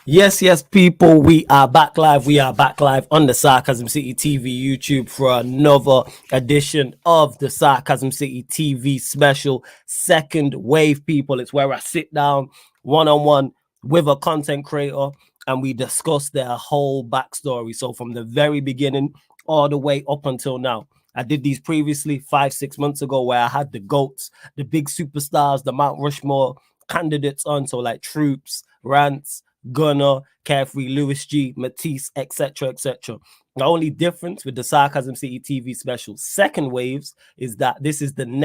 Yes, people, we are back live. We are back live on the Sarcasm City TV YouTube for another edition of the Sarcasm City TV special second wave, people. It's where I sit down one-on-one with a content creator and we discuss their whole backstory. So from the very beginning all the way up until now. I did these previously 5-6 months ago where I had the GOATs, the big superstars, the Mount Rushmore candidates on. So like Troops, Rants, Gunner, Carefree, Lewis G, Matisse, etc., etc. The only difference with the Sarcasm City TV special second waves is that this is the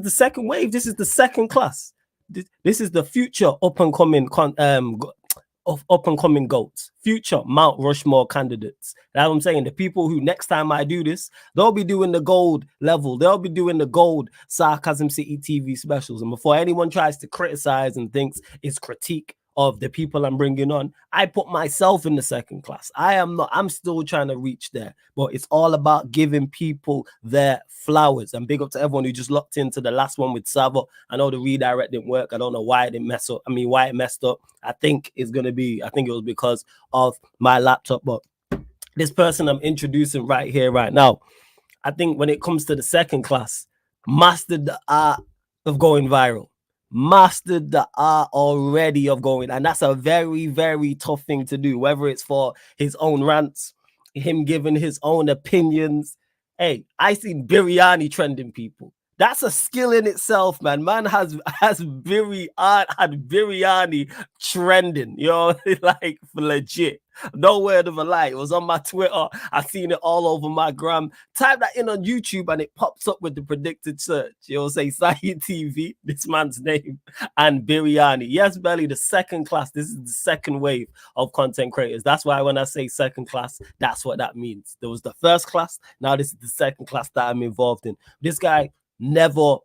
second wave. This is the second class. This is the future up and coming of up and coming goats, future Mount Rushmore candidates. That's what I'm saying. The people who next time I do this, they'll be doing the gold level. They'll be doing the gold Sarcasm City TV specials. And before anyone tries to criticize and thinks it's critique of the people I'm bringing on, I put myself in the second class. I'm still trying to reach there, but it's all about giving people their flowers. And big up to everyone who just locked into the last one with Savo. I know the redirect didn't work. I don't know why it didn't mess up. Why it messed up. I think it was because of my laptop. But this person I'm introducing right here, right now, I think when it comes to the second class, mastered the art of going viral. Mastered the art already of going, and that's a very, very tough thing to do, whether it's for his own rants, him giving his own opinions. Hey, I seen Biryani trending, people. That's a skill in itself, man. Man had Biryani trending, you know, like legit. No word of a lie. It was on my Twitter. I seen it all over my gram. Type that in on YouTube and it pops up with the predicted search. You'll say Saeed TV, this man's name, and Biryani. Yes, Belly, the second class. This is the second wave of content creators. That's why when I say second class, that's what that means. There was the first class. Now this is the second class that I'm involved in. This guy never,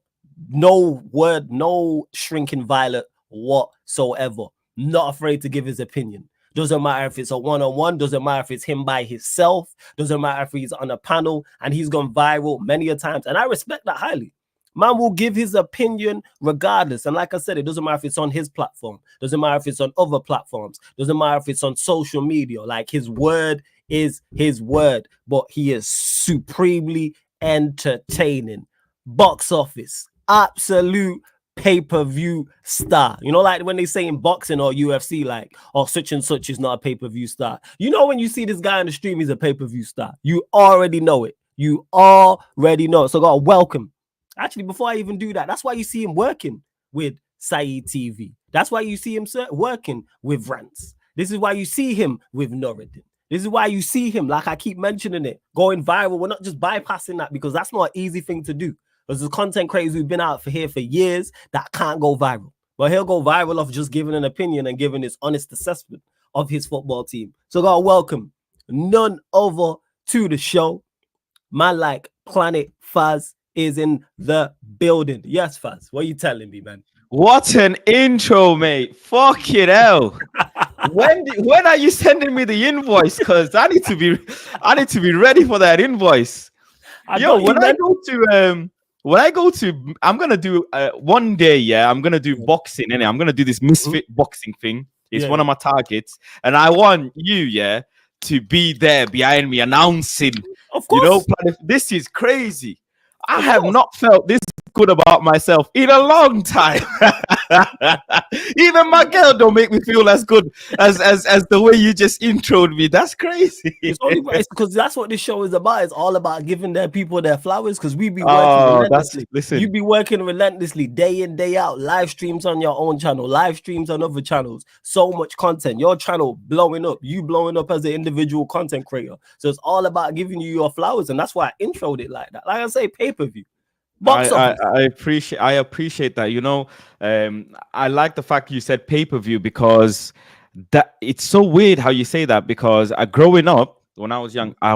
no shrinking violet whatsoever. Not afraid to give his opinion. Doesn't matter if it's a one-on-one, doesn't matter if it's him by himself, doesn't matter if he's on a panel, and he's gone viral many a times. And I respect that highly. Man will give his opinion regardless. And like I said, it doesn't matter if it's on his platform, doesn't matter if it's on other platforms, doesn't matter if it's on social media. Like, his word is his word, but he is supremely entertaining. Box office, absolute pay-per-view star. You know, like when they say in boxing or UFC, like, oh, such and such is not a pay-per-view star. You know, when you see this guy on the stream, he's a pay-per-view star. You already know it. You already know it. So gotta welcome. Actually, before I even do that, that's why you see him working with Saeed TV. That's why you see him working with Rants. This is why you see him with Nuruddin. This is why you see him, like I keep mentioning it, going viral. We're not just bypassing that because that's not an easy thing to do. There's content creators who've been out for years that can't go viral. But he'll go viral off just giving an opinion and giving his honest assessment of his football team. So God, welcome none other to the show. Man like Planet Faz is in the building. Yes, Faz, what are you telling me, man? What an intro, mate. Fuck it out. When are you sending me the invoice? Because I need to be ready for that invoice. When I go to, I'm gonna do one day. Yeah, I'm gonna do boxing. And I'm gonna do this misfit boxing thing. It's one of my targets, and I want you, to be there behind me announcing. Of course, you know, this is crazy. I have not felt this good about myself in a long time. Even my girl don't make me feel as good as the way you just introed me. It's crazy. It's because that's what this show is about. It's all about giving their people their flowers, because we be working relentlessly. You be working relentlessly day in, day out. Live streams on your own channel, live streams on other channels. So much content. Your channel blowing up. You blowing up as an individual content creator. So it's all about giving you your flowers, and that's why I introed it like that. Like I say, pay-per-view. I appreciate that. You know, I like the fact you said pay-per-view, because that it's so weird how you say that, because growing up when I was young, I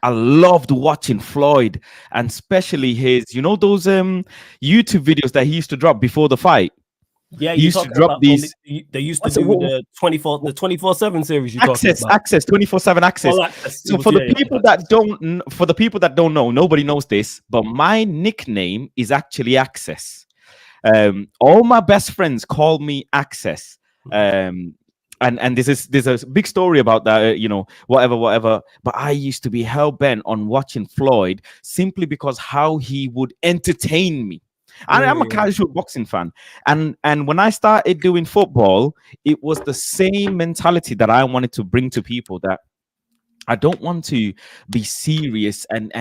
loved watching Floyd, and especially his, you know, those YouTube videos that he used to drop before the fight. Yeah, he used to drop these. They used to do the 24/7 series. Access 24/7 access. So for the people that don't know, nobody knows this, but my nickname is actually Access. All my best friends call me Access. and there's a big story about that, whatever. But I used to be hell bent on watching Floyd simply because how he would entertain me. And I'm a Yeah. casual boxing fan, and when I started doing football, it was the same mentality that I wanted to bring to people, that I don't want to be serious, and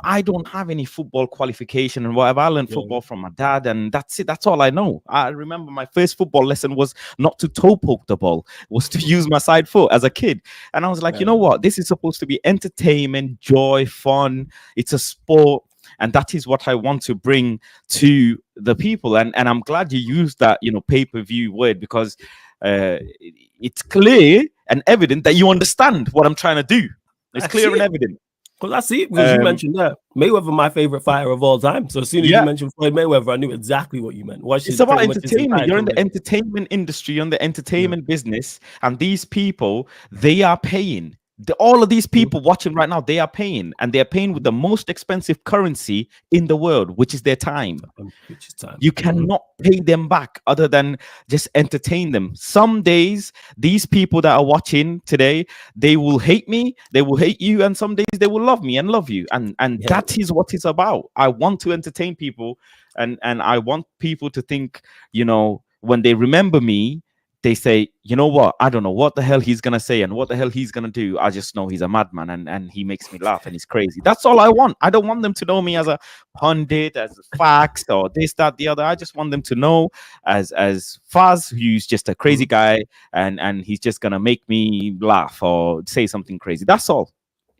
I don't have any football qualification and whatever. I learned Yeah. football from my dad, and that's it. That's all I know. I remember my first football lesson was not to toe poke the ball, was to use my side foot as a kid. And I was like, you know what? This is supposed to be entertainment, joy, fun. It's a sport. And that is what I want to bring to the people. And I'm glad you used that, pay-per-view word, because it's clear and evident that you understand what I'm trying to do. It's I clear see and it. evident. Because I see it, because you Um, mentioned that Mayweather, my favorite fighter of all time. So as soon as you yeah, mentioned Floyd Mayweather, I knew exactly what you meant. Watched it's his about pretty much his entertainment. entire You're in the career. entertainment industry, you're in the Yeah. entertainment business, and these people, they are paying. All of these Mhm. people watching right now, they are paying, and they're paying with the most expensive currency in the world, which is their time. Which is time. You cannot pay them back other than just entertain them. Some days, these people that are watching today, they will hate me, they will hate you, and some days they will love me and love you. And Yeah. that is what it's about. I want to entertain people, and I want people to think, when they remember me, they say, you know what? I don't know what the hell he's gonna say and what the hell he's gonna do. I just know he's a madman, and he makes me laugh and he's crazy. That's all I want. I don't want them to know me as a pundit, as facts, or this, that, the other. I just want them to know as Faz, who's just a crazy Mhm. guy, and he's just gonna make me laugh or say something crazy. That's all.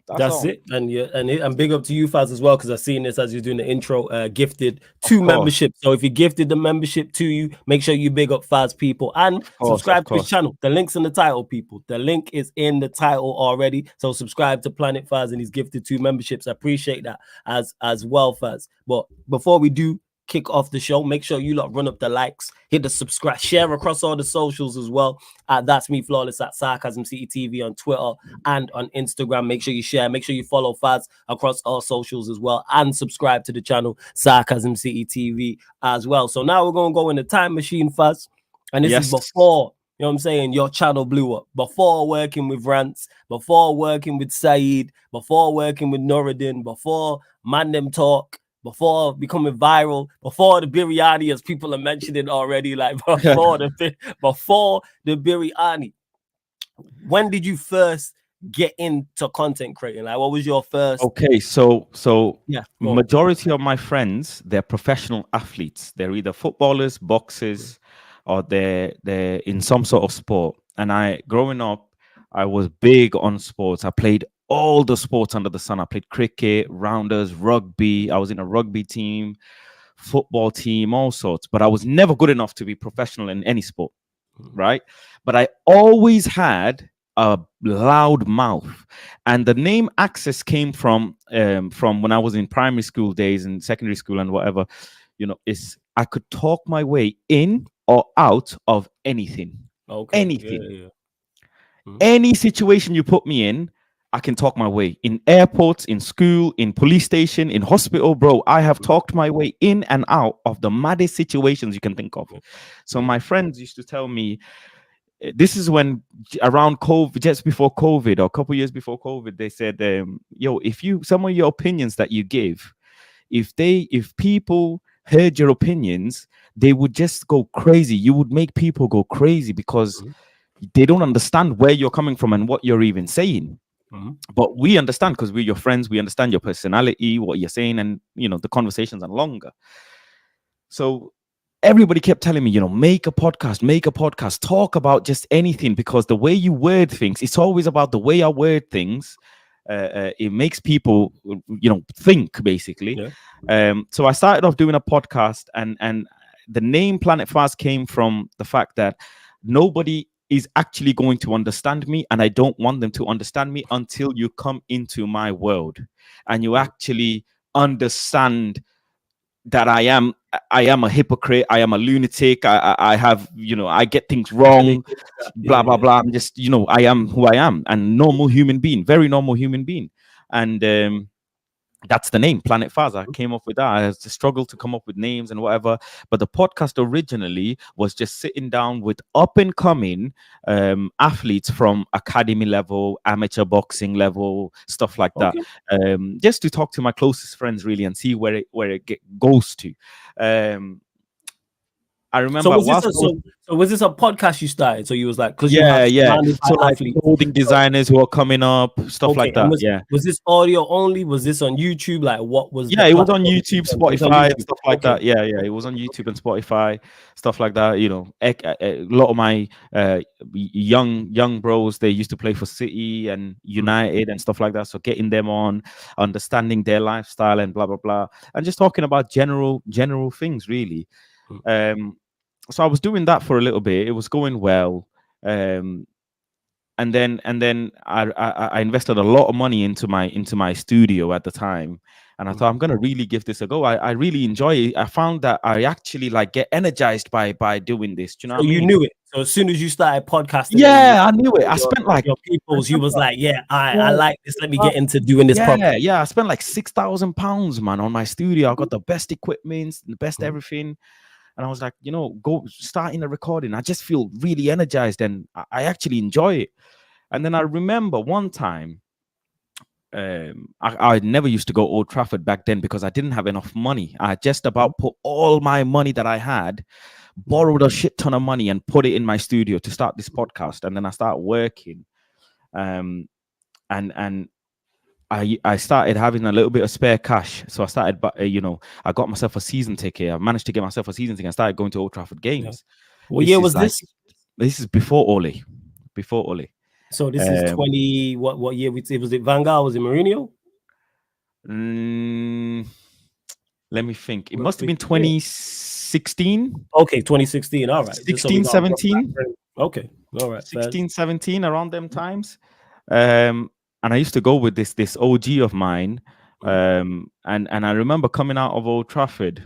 That's That's all. it. And yeah, and big up to you, Faz, as well, because I've seen this as you're doing the intro. Gifted Of 2 membership. course. So if you gifted the membership to you, make sure you big up Faz, people, and Of course. Of subscribe to his course. channel. The link's in the title, people. The link is in the title already. So subscribe to Planet Faz and he's gifted 2 memberships. I appreciate that as well, Faz. But before we do kick off the show, make sure you lot run up the likes, hit the subscribe, share across all the socials as well. That's me flawless at Sarcasm City TV on Twitter and on Instagram. Make sure you share, make sure you follow Faz across all socials as well, and subscribe to the channel Sarcasm City TV as well. So now we're gonna go in the time machine, Faz, and this is Yes. before, you know what I'm saying, your channel blew up, before working with Rants, before working with Saeed, before working with Nuruddin, before Mandem Talk, before becoming viral, before the biryani, as people are mentioning already, like before the biryani. When did you first get into content creating? Like, what was your first? Okay, so Yeah, majority of my friends, they're professional athletes. They're either footballers, boxers, or they're in some sort of sport. And I, growing up, I was big on sports. I played all the sports under the sun. I played cricket, rounders, rugby. I was in a rugby team, football team, all sorts. But I was never good enough to be professional in any sport, right? But I always had a loud mouth, and the name Access came from when I was in primary school days and secondary school and whatever. Is I could talk my way in or out of anything, Okay, anything, yeah. any situation you put me in. I can talk my way in airports, in school, in police station, in hospital, bro. I have talked my way in and out of the maddest situations you can think of. So my friends used to tell me, this is when around COVID, just before COVID or a couple years before COVID, they said, yo, if some of your opinions that you give, if people heard your opinions, they would just go crazy. You would make people go crazy because they don't understand where you're coming from and what you're even saying. But we understand because we're your friends. We understand your personality, what you're saying, and the conversations are longer. So everybody kept telling me, make a podcast, talk about just anything, because the way you word things, it's always about the way I word things. It makes people, think, basically. So I started off doing a podcast, and the name Planet Fast came from the fact that nobody is actually going to understand me, and I don't want them to understand me until you come into my world and you actually understand that I am a hypocrite, I am a lunatic, I have, I get things wrong, blah blah blah. I'm just, I am who I am, and normal human being, very normal human being. And that's the name, Planet Faz. I came up with that. I struggled to come up with names and whatever. But the podcast originally was just sitting down with up and coming athletes from academy level, amateur boxing level, stuff like that. Okay. Just to talk to my closest friends really and see where it goes to. I So remember was this whilst a I was, so was this a podcast you started? So you was like, because you have yeah. surrounded So by like athletes. clothing So, designers who are coming up, stuff okay, like and that. Yeah. was this audio only? Was this on YouTube? Like, what was the Yeah, it was on platform? YouTube, It was on Spotify, and YouTube. stuff like Okay. that. Yeah, it was on YouTube and Spotify, stuff like that. You know, a lot of my young bros, they used to play for City and United and stuff like that. So getting them on, understanding their lifestyle and blah blah blah, and just talking about general things really. So I was doing that for a little bit. It was going well. And then I invested a lot of money into my studio at the time, and I thought I'm gonna really give this a go. I really enjoy it. I found that I actually like get energized by doing this. Do you know So what I you mean? knew it. So as soon as you started podcasting and you was Yeah, I knew it. with your peoples, you was like, yeah, I yeah, like this. Let me get into doing this properly. yeah. I spent like £6,000, man, on my studio. I got the best equipment, the best everything. And I was like, go start in the recording. I just feel really energized and I actually enjoy it. And then I remember one time, I never used to go Old Trafford back then because I didn't have enough money. I just about put all my money that I had, borrowed a shit ton of money and put it in my studio to start this podcast. And then I started working. And I started having a little bit of spare cash, so I started, I got myself a season ticket. I managed to get myself a season ticket and started going to Old Trafford games. Yeah. What year was like, this? This is before Ole. Before Ole. So this is 20. What year? Was it Vanguard? Was it Mourinho? Let me think. It must have been 2016. Okay, 2016. All right. 16, 17. Okay. All right. 16, 17, around them times. And I used to go with this OG of mine. And I remember coming out of Old Trafford.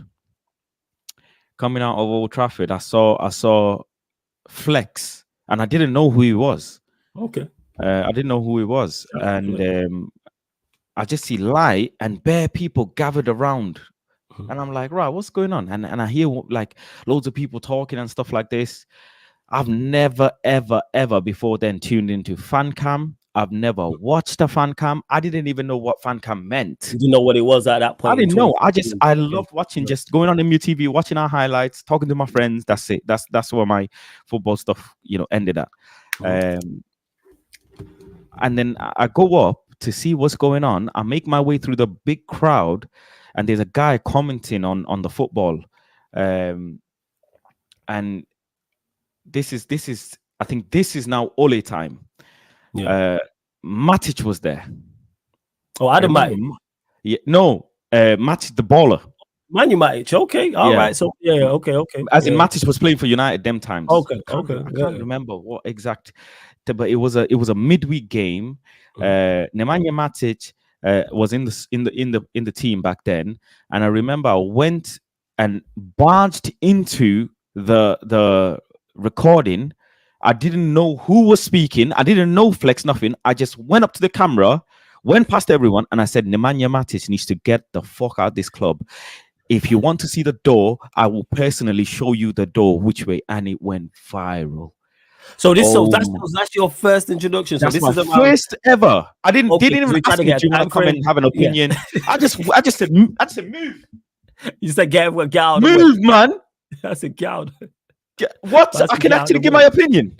I saw Flex, and I didn't know who he was. Okay. I didn't know who he was, and I just see light and bare people gathered around, and I'm like, right, what's going on? And I hear like loads of people talking and stuff like this. I've never ever before then tuned into fan cam. I've never watched a fan cam. I didn't even know what fan cam meant. You didn't know what it was at that point. I didn't know. I loved watching, just going on MUTV, watching our highlights, talking to my friends. That's it. That's where my football stuff, ended at. And then I go up to see what's going on. I make my way through the big crowd, and there's a guy commenting on the football. And this is I think this is now Ole time. Yeah. Matic was there. Oh, Adam Matic. Yeah, no, Matic the baller. Manu Matic. Okay, all right. So okay. As in Matic was playing for United them times. Okay, I can't remember what exact, but it was a midweek game. Nemanja Matic was in the team back then, and I remember I went and barged into the recording. I didn't know who was speaking. I didn't know Flex, nothing. I just went up to the camera, went past everyone, and I said, Nemanja Matic needs to get the fuck out of this club. If you want to see the door, I will personally show you the door, which way. And it went viral. So that's your first introduction. So That's this my is first ever. I didn't even ask me, do you want to come and have an opinion? Yeah. I just said, move. You said get out. Move, man. That's a gout. What? I can actually give my opinion.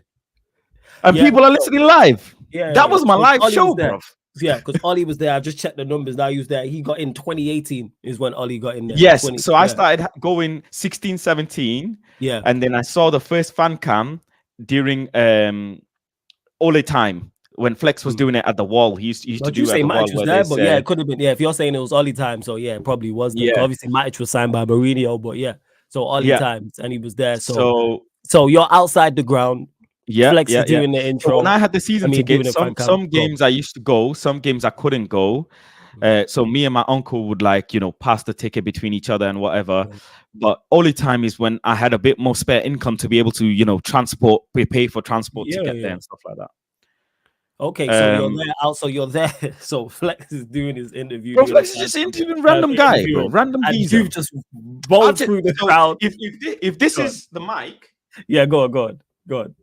And people are listening live. Yeah. That was my live show, bro. Yeah, because Ollie was there. I've just checked the numbers. Now he was there. He got in 2018 is when Ollie got in there. Yes. So I started going 16, 17. Yeah. And then I saw the first fan cam during Ole time when Flex was doing it at the wall. He used to do it at the wall. Was there, but it could have been. Yeah, if you're saying it was Ollie time, so it probably was. Yeah. Obviously, Matic was signed by Mourinho, but so Ollie times, and he was there. So you're outside the ground. Flex is doing the intro. So when I had the season ticket, some games I used to go, some games I couldn't go. So me and my uncle would pass the ticket between each other and whatever. But only time is when I had a bit more spare income to be able to, pay for transport to get there and stuff like that. Okay, so you're Um, there. Also, you're there. So Flex is doing his interview, bro, doing a Flex is just interviewing random guy, bro, interview, random and geezer. you've just bowled through the So crowd. if this Go on. is the mic, Yeah, go on, go on, go on.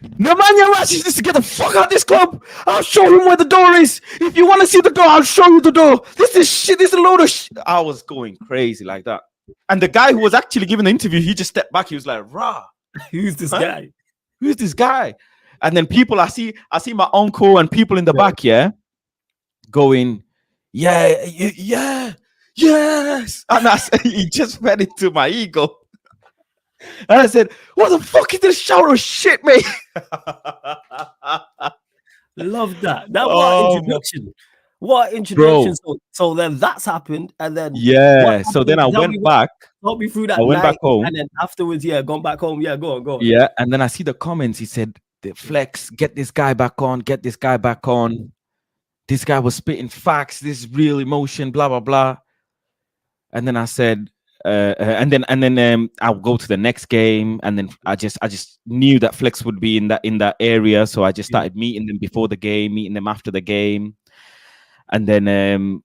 Nemanja Racic needs to get the fuck out of this club. I'll show him where the door is. If you want to see the door, I'll show you the door. This is shit. This is a load of shit. I was going crazy like that. And the guy who was actually giving the interview, he just stepped back. He was like, "Rah, Who's this guy? who's this guy?" And then people, I see my uncle and people in the back, yeah, going, "Yeah, yeah, yes." And he just fed into my ego. And I said, "What the fuck is this shower of shit, mate?" Love that. That what Oh, introduction. What introduction. bro. So then that's happened, and then what Yeah. So then happened? I went back. Help me through I that went back night, home. and then afterwards, yeah, gone back home. Yeah, go on, go on. Yeah. And then I see the comments. He said, "The Flex, get this guy back on, get this guy back on. This guy was spitting facts, this real emotion, blah, blah, blah." And then I said, and then I'll go to the next game. And then I just knew that Flex would be in that area. So I just started meeting them before the game, meeting them after the game. And then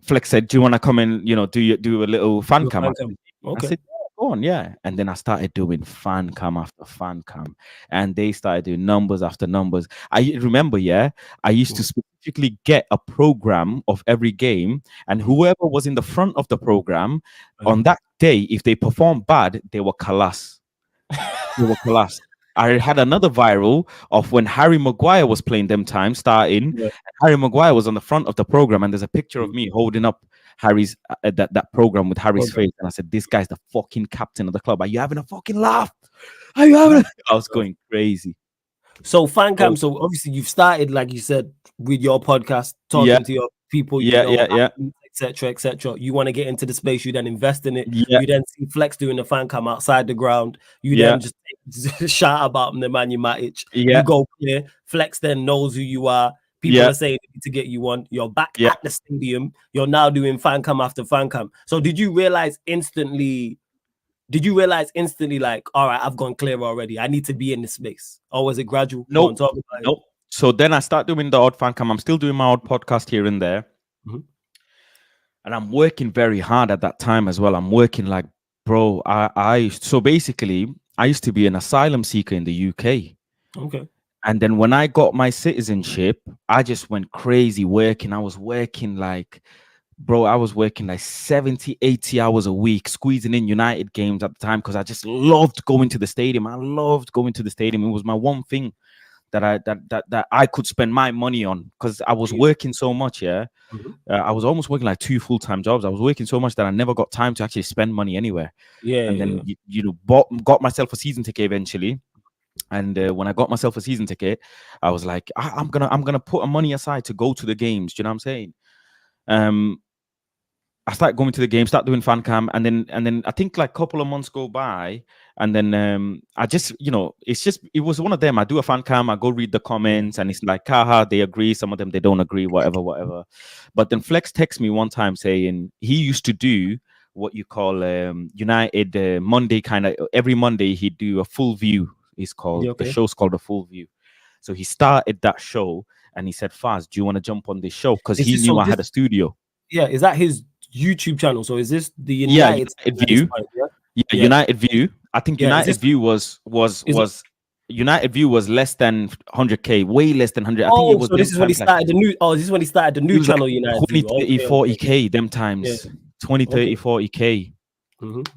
Flex said, "Do you want to come and do a little fan cam?" Okay. I said, "Yeah, go on, yeah." And then I started doing fan cam after fan cam, and they started doing numbers after numbers. I remember, yeah, I used to specifically get a program of every game, and whoever was in the front of the program on that day, if they performed bad, they were kalas. They were kalas. I had another viral of when Harry Maguire was playing them time starting. Yeah. Harry Maguire was on the front of the program, and there's a picture of me holding up Harry's that program with Harry's face, and I said, "This guy's the fucking captain of the club. Are you having a fucking laugh? Are you having?" I was going crazy. So fan cam. So obviously you've started, like you said, with your podcast, talking to your people. Yeah. Etc. Etc. You want to get into the space, you then invest in it. Yeah. You then see Flex doing the fan cam outside the ground. You then just shout about Nemanja Matic. Yeah. You go clear. Flex then knows who you are. People are saying to get you on. You're back at the stadium. You're now doing fan cam after fan cam. So did you realize instantly, like, all right, I've gone clear already, I need to be in the space? Or was it gradual? Nope. So then I start doing the odd fan cam. I'm still doing my odd podcast here and there. And I'm working very hard at that time as well. I'm working like, bro, so basically I used to be an asylum seeker in the UK. Okay. And then when I got my citizenship, I just went crazy working. I was working like 70, 80 hours a week, squeezing in United games at the time because I just loved going to the stadium. I loved going to the stadium. It was my one thing that I could spend my money on because I was working so much. I was almost working like 2 full-time jobs. I was working so much that I never got time to actually spend money anywhere. And then got myself a season ticket eventually. And when I got myself a season ticket, I was like, I'm gonna put money aside to go to the games. Do you know what I'm saying? I started going to the game, start doing fan cam, and then I think like a couple of months go by, and then I just, it was one of them. I do a fan cam, I go read the comments, and it's like, haha, they agree, some of them they don't agree, whatever. But then Flex texted me one time saying he used to do what you call United Monday kind of. Every Monday he'd do a full view. It's called the show's called a full view. So he started that show, and he said, "Faz, do you want to jump on this show?" Because he knew I had a studio. Yeah, is that his YouTube channel? So is this the United View? United View. I think United View was United View was less than 100K, way less than 100. I think it was. So this is when he started the new. Oh, this is when he started the new channel. United 20, 30, 40K. Them times 20, 30, 40K.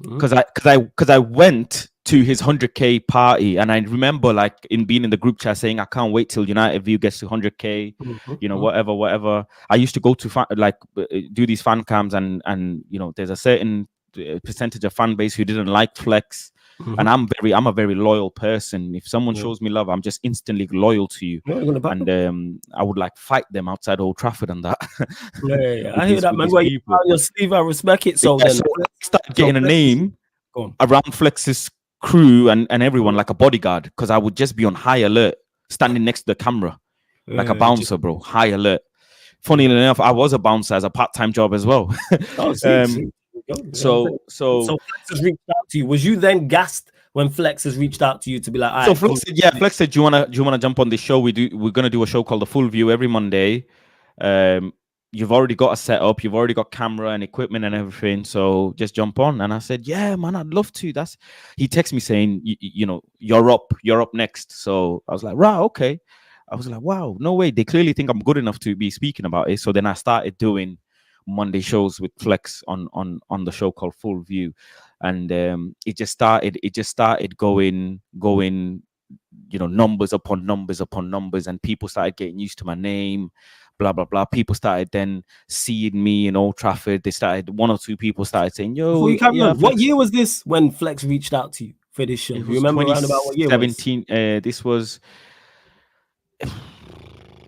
Because I went to his 100K party, and I remember like being in the group chat saying, "I can't wait till United View gets to 100K." Whatever. I used to go to do these fan cams, and there's a certain percentage of fan base who didn't like Flex. And I'm a very loyal person. If someone shows me love, I'm just instantly loyal to you. And I would like fight them outside Old Trafford and that. I hear that, man. Where you on your sleeve, I respect it. So then I started getting a name around Flex's crew and everyone, like a bodyguard, because I would just be on high alert, standing next to the camera, like a bouncer, bro. High alert. Funny enough, I was a bouncer as a part-time job as well. So Flex has reached out to you. Was you then gassed when Flex has reached out to you to be like, all So right, Flex said, yeah, Flex said, do you wanna jump on this show? We're gonna do a show called The Full View every Monday. You've already got a setup, you've already got camera and equipment and everything, so just jump on. And I said, yeah, man, I'd love to. He texted me saying, you're up next. So I was like, right, okay. I was like, wow, no way. They clearly think I'm good enough to be speaking about it. So then I started doing Monday shows with Flex on the show called Full View, and it just started going, numbers upon numbers upon numbers, and people started getting used to my name, blah blah blah. People started then seeing me in Old Trafford. One or two people started saying, yo, Before you carry yeah, on, what Flex. year was this when Flex reached out to you for this show? It You was remember around about what year it was? 2017.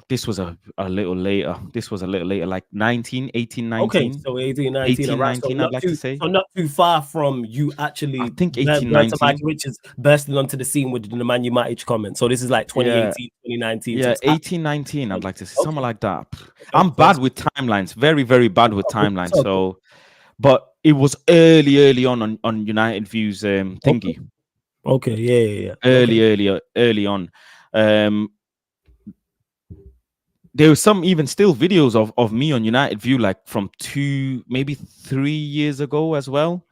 This was a little later. Like 19, 18, 19. Okay, so 18, 19, 18, right. So 19, I'd not like to say. not too far from you I actually think 18, Berta 19. Richards bursting onto the scene with the Man United comment. So this is like 2018, 2019. Yeah, So it's 18, 19, I'd like to say. okay. Something like that. Okay, I'm so bad with timelines. Very, very bad with okay, timelines. so So, but it was early on United Views thingy. okay, yeah. Okay. Early on. There was some even still videos of me on United View, like from maybe 3 years ago as well.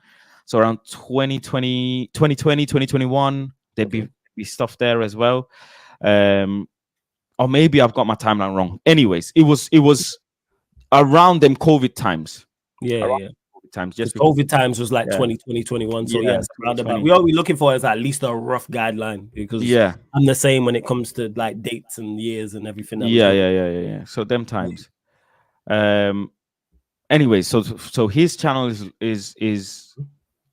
So around 2020, 2021, there'd be stuff there as well. Or maybe I've got my timeline wrong. Anyways, it was around them COVID times. Yeah. COVID times, just because COVID times was like yeah. 2020, 21. So Yeah, yes, around about. We all we're looking for is at least a rough guideline because yeah, I'm the same when it comes to like dates and years and everything. That yeah. So them times. Anyway, so his channel is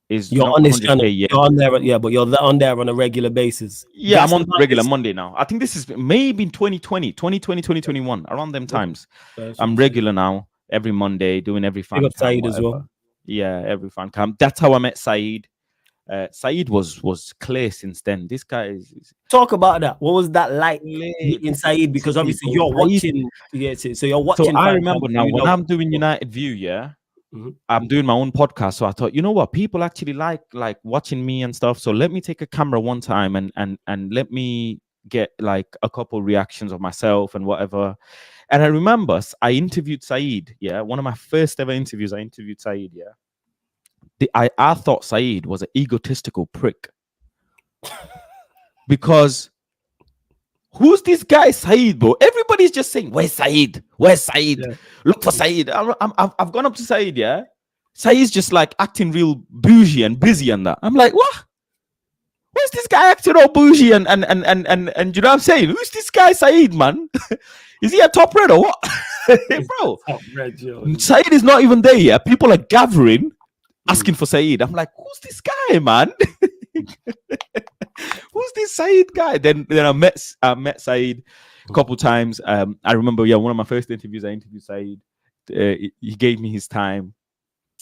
you're not on this channel. yet. You're on there, yeah, but you're on there on a regular basis. Yeah, I'm on regular Monday now. I think this is maybe in 2020, 2021, around them times. I'm regular now, every Monday, doing every fan cam, Saeed as well. Yeah, every fan cam. That's how I met Saeed. Saeed was clear since then. This guy is talk about that. What was that like meeting Saeed? Because obviously you're watching. Yeah, so you're watching. So I remember now when I'm doing United View, yeah. Mm-hmm. I'm doing my own podcast, so I thought, you know what, people actually like watching me and stuff. So let me take a camera one time and let me get like a couple reactions of myself and whatever. And I remember I interviewed Saeed. Yeah, one of my first ever interviews. I interviewed Saeed. Yeah, I thought Saeed was an egotistical prick because. Who's this guy, Saeed, bro? Everybody's just saying, where's Saeed? Where's Saeed? Yeah. Look for Saeed. I've gone up to Saeed, yeah? Saeed's just like acting real bougie and busy and that. I'm like, what? Where's this guy acting all bougie and you know what I'm saying? Who's this guy, Saeed, man? Is he a top red or what? Bro, Saeed is not even there yet. People are gathering, asking for Saeed. I'm like, who's this guy, man? Who's this Saeed guy? Then I met Saeed a couple times. I remember, one of my first interviews, I interviewed Saeed. He gave me his time,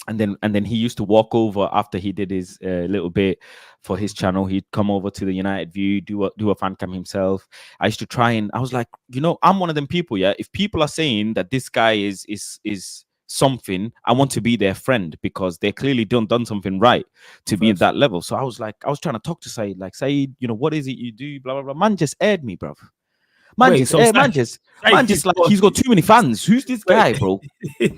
and then he used to walk over after he did his little bit for his channel. He'd come over to the United View, do a fan cam himself. I used to try, and I was like, I'm one of them people. Yeah, if people are saying that this guy is something, I want to be their friend because they clearly done something right to be at that level. So I was trying to talk to Saeed, like, Saeed, what is it you do? Blah blah blah. Man just aired me, bro. Man just like, he's got too many fans. Who's this guy, bro? He's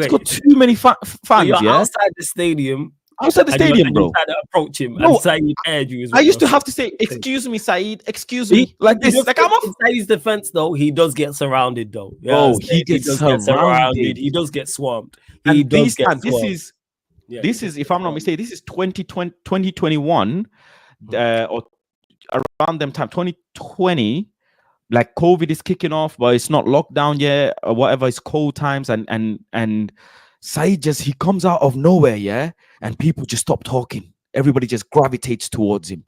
got too many fans. So you're outside the stadium. Outside the stadium, bro. Trying to approach him, and Saeed aired you as well. I used to have to say, "Excuse me, Saeed. Excuse me." Like this. Like, I'm off. In Saeed's defense, though, he does get surrounded, though. Oh, he gets surrounded. He does get swamped. And this is, if I'm not mistaken, this is 2021, or around them time, 2020. Like, COVID is kicking off, but it's not locked down yet, or whatever. It's cold times, and Saeed he comes out of nowhere, yeah, and people just stop talking. Everybody just gravitates towards him,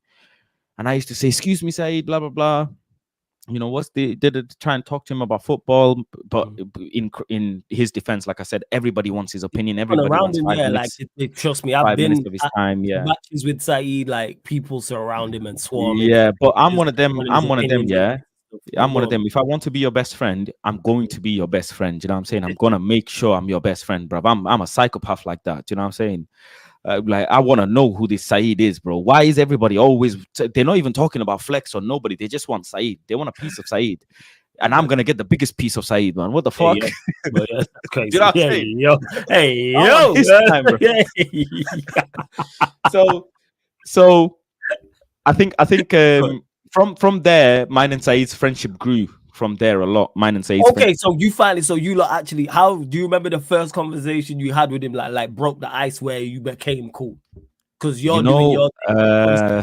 and I used to say, "Excuse me, Saeed, blah blah blah." Did try and talk to him about football, but in his defense, like I said, everybody wants his opinion. Everybody wants 5 minutes. Trust me, I've been of his time, matches with Saeed, like people surround him and swarm him. Yeah, but I'm one of them. I'm one of them. Yeah. I'm one of them. If I want to be your best friend, I'm going to be your best friend. You know what I'm saying? I'm gonna make sure I'm your best friend, bro. I'm a psychopath like that. You know what I'm saying? Like, I want to know who this Saeed is, bro. Why is everybody always? They're not even talking about Flex or nobody. They just want Saeed. They want a piece of Saeed, and I'm Yeah. gonna get the biggest piece of Saeed, man. What the Hey fuck? yo, bro, yeah, that's Do you know crazy. what I'm Hey saying? yo, hey I want yo, his time, bro. hey. So, so I think from there, mine and Saeed's friendship grew from there a lot. Mine and Saeed's friendship. Okay, so you finally, so you lot actually, how do you remember the first conversation you had with him? Like broke the ice where you became cool because You you're doing know, your thing. Obviously,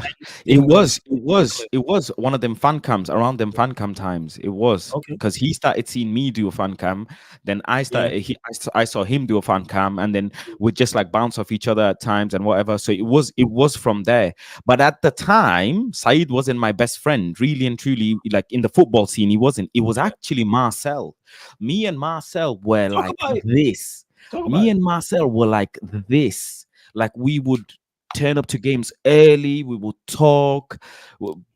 it didn't really was see it the was clip. it was one of them fan cams around them fan cam times. It was Okay, because he started seeing me do a fan cam, then I yeah, started. I saw him do a fan cam, and then we just like bounce off each other at times and whatever. So it was from there. But at the time, Saeed wasn't my best friend, really and truly. Like in the football scene, he wasn't. It was yeah. actually Marcel. Me and Marcel were Talk like about it. this. Talk about Me it. and Marcel were like this. Like we would turn up to games early. We would talk,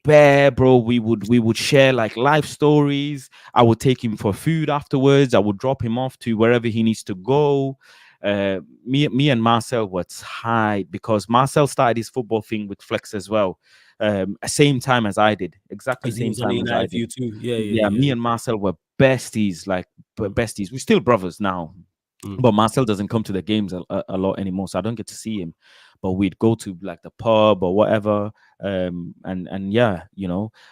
bear, bro. We would share like life stories. I would take him for food afterwards. I would drop him off to wherever he needs to go. Me and Marcel were tight because Marcel started his football thing with Flex as well. Same time as I did, exactly Because he same was on the time as I United did. view too. Yeah, Yeah, yeah, me yeah. and Marcel were besties, like Mm, besties. We're still brothers now, mm, but Marcel doesn't come to the games a lot anymore, so I don't get to see him. But we'd go to like the pub or whatever, and yeah,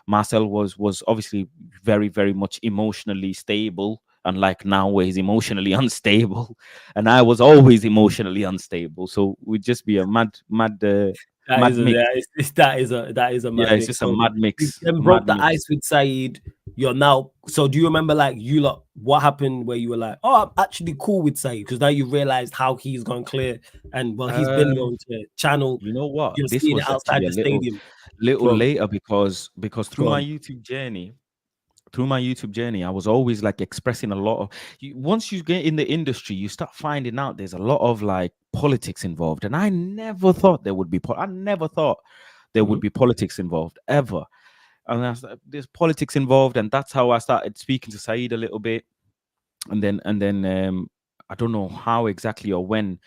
Marcel was obviously very much emotionally stable, unlike now where he's emotionally unstable, and I was always emotionally unstable. So we'd just be a That mad is a mix. that is a Yeah, mad it's mix. just a So mad you mix, then mad broke the mix. ice with Saeed. You're now. So do you remember like you lot? What happened where you were like, oh, I'm actually cool with Saeed because now you realized how he's gone clear and well, he's been Um, on to channel. you know what? You're This seeing it was outside actually a the little stadium. little Go on, later because go on. through my YouTube journey, I was always like expressing a lot of. Once you get in the industry, you start finding out there's a lot of like politics involved, and I never thought there would be. I never thought there would Mhm. be politics involved ever, and there's politics involved, and that's how I started speaking to Saeed a little bit, and then I don't know how exactly or when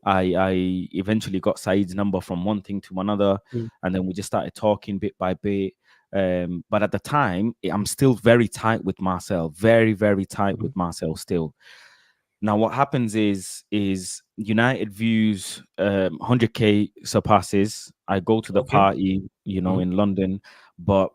I eventually got Saeed's number from one thing to another, Mm, and then we just started talking bit by bit. But at the time, I'm still very tight with Marcel, very tight mhm. with Marcel still. Now, what happens is United views 100K surpasses. I go to the Okay. party, Mhm. in London, but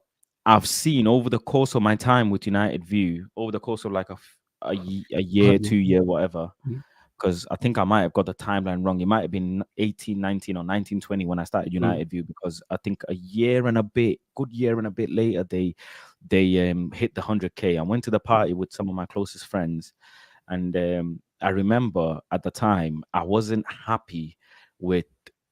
I've seen over the course of my time with United View, over the course of like a year, Pardon 2 year, whatever, me. because I think I might have got the timeline wrong. It might have been 18, 19, or 19, 20 when I started Mhm. United View, because I think a year and a bit, good year and a bit later, they hit the 100K. I went to the Mhm. party with some of my closest friends, and I remember at the time I wasn't happy with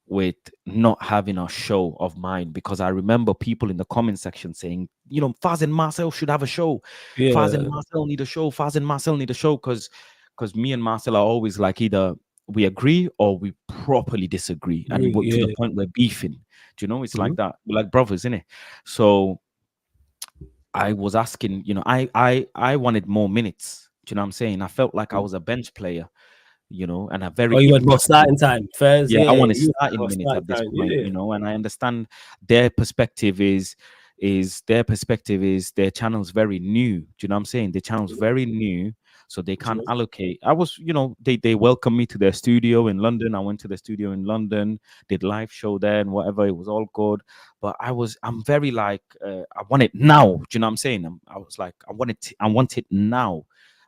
with not having a show of mine, because I remember people in the comment section saying, Faz and Marcel should have a show. Faz and Yeah. Marcel need a show. Faz and Marcel need a show, because me and Marcel are always like either we agree or we properly disagree, and to the Yeah. point we're beefing. Do you know? It's Mhm. like that. We're like brothers, innit? So I was asking, I wanted more minutes. Do you know what I'm saying? I felt like I Mhm. was a bench player, and a very Oh, you had more impactful. starting time. First, Yeah, I yeah, want to you start had in more minutes starting at this time. point, Yeah. and I understand their perspective is their perspective is their channel's very new. Do you know what I'm saying? Their channel's Mhm. very new, so they can't Sure. allocate. I was, they welcomed me to their studio in London. I went to the studio in London, did live show there and whatever. It was all good, but I'm very like, I want it now. Do you know what I'm saying? I was like, I want it now.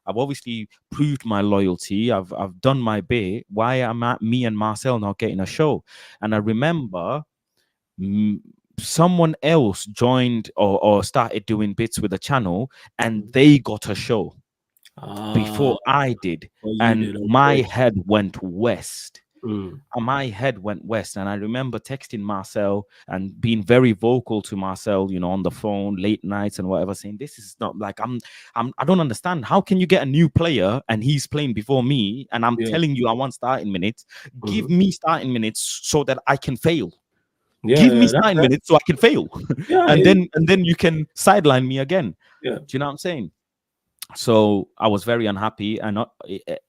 I've obviously proved my loyalty. I've done my bit. Why am me and Marcel not getting a show? And I remember, mm, someone else joined or started doing bits with the channel, and Mhm. they got a show Ah, before I did, well, you and did. my Okay. head went west. Mm. My head went west, and I remember texting Marcel and being very vocal to Marcel, on the phone, late nights and whatever, saying, this is not like, I don't understand. How can you get a new player and he's playing before me, and I'm Yeah. telling you I want starting minutes? Give Mhm. me starting minutes so that I can fail. Yeah, Give me yeah, that's starting fair. minutes so I can fail. Yeah, I and hear you. then you can sideline me again. Yeah. Do you know what I'm saying? So I was very unhappy, and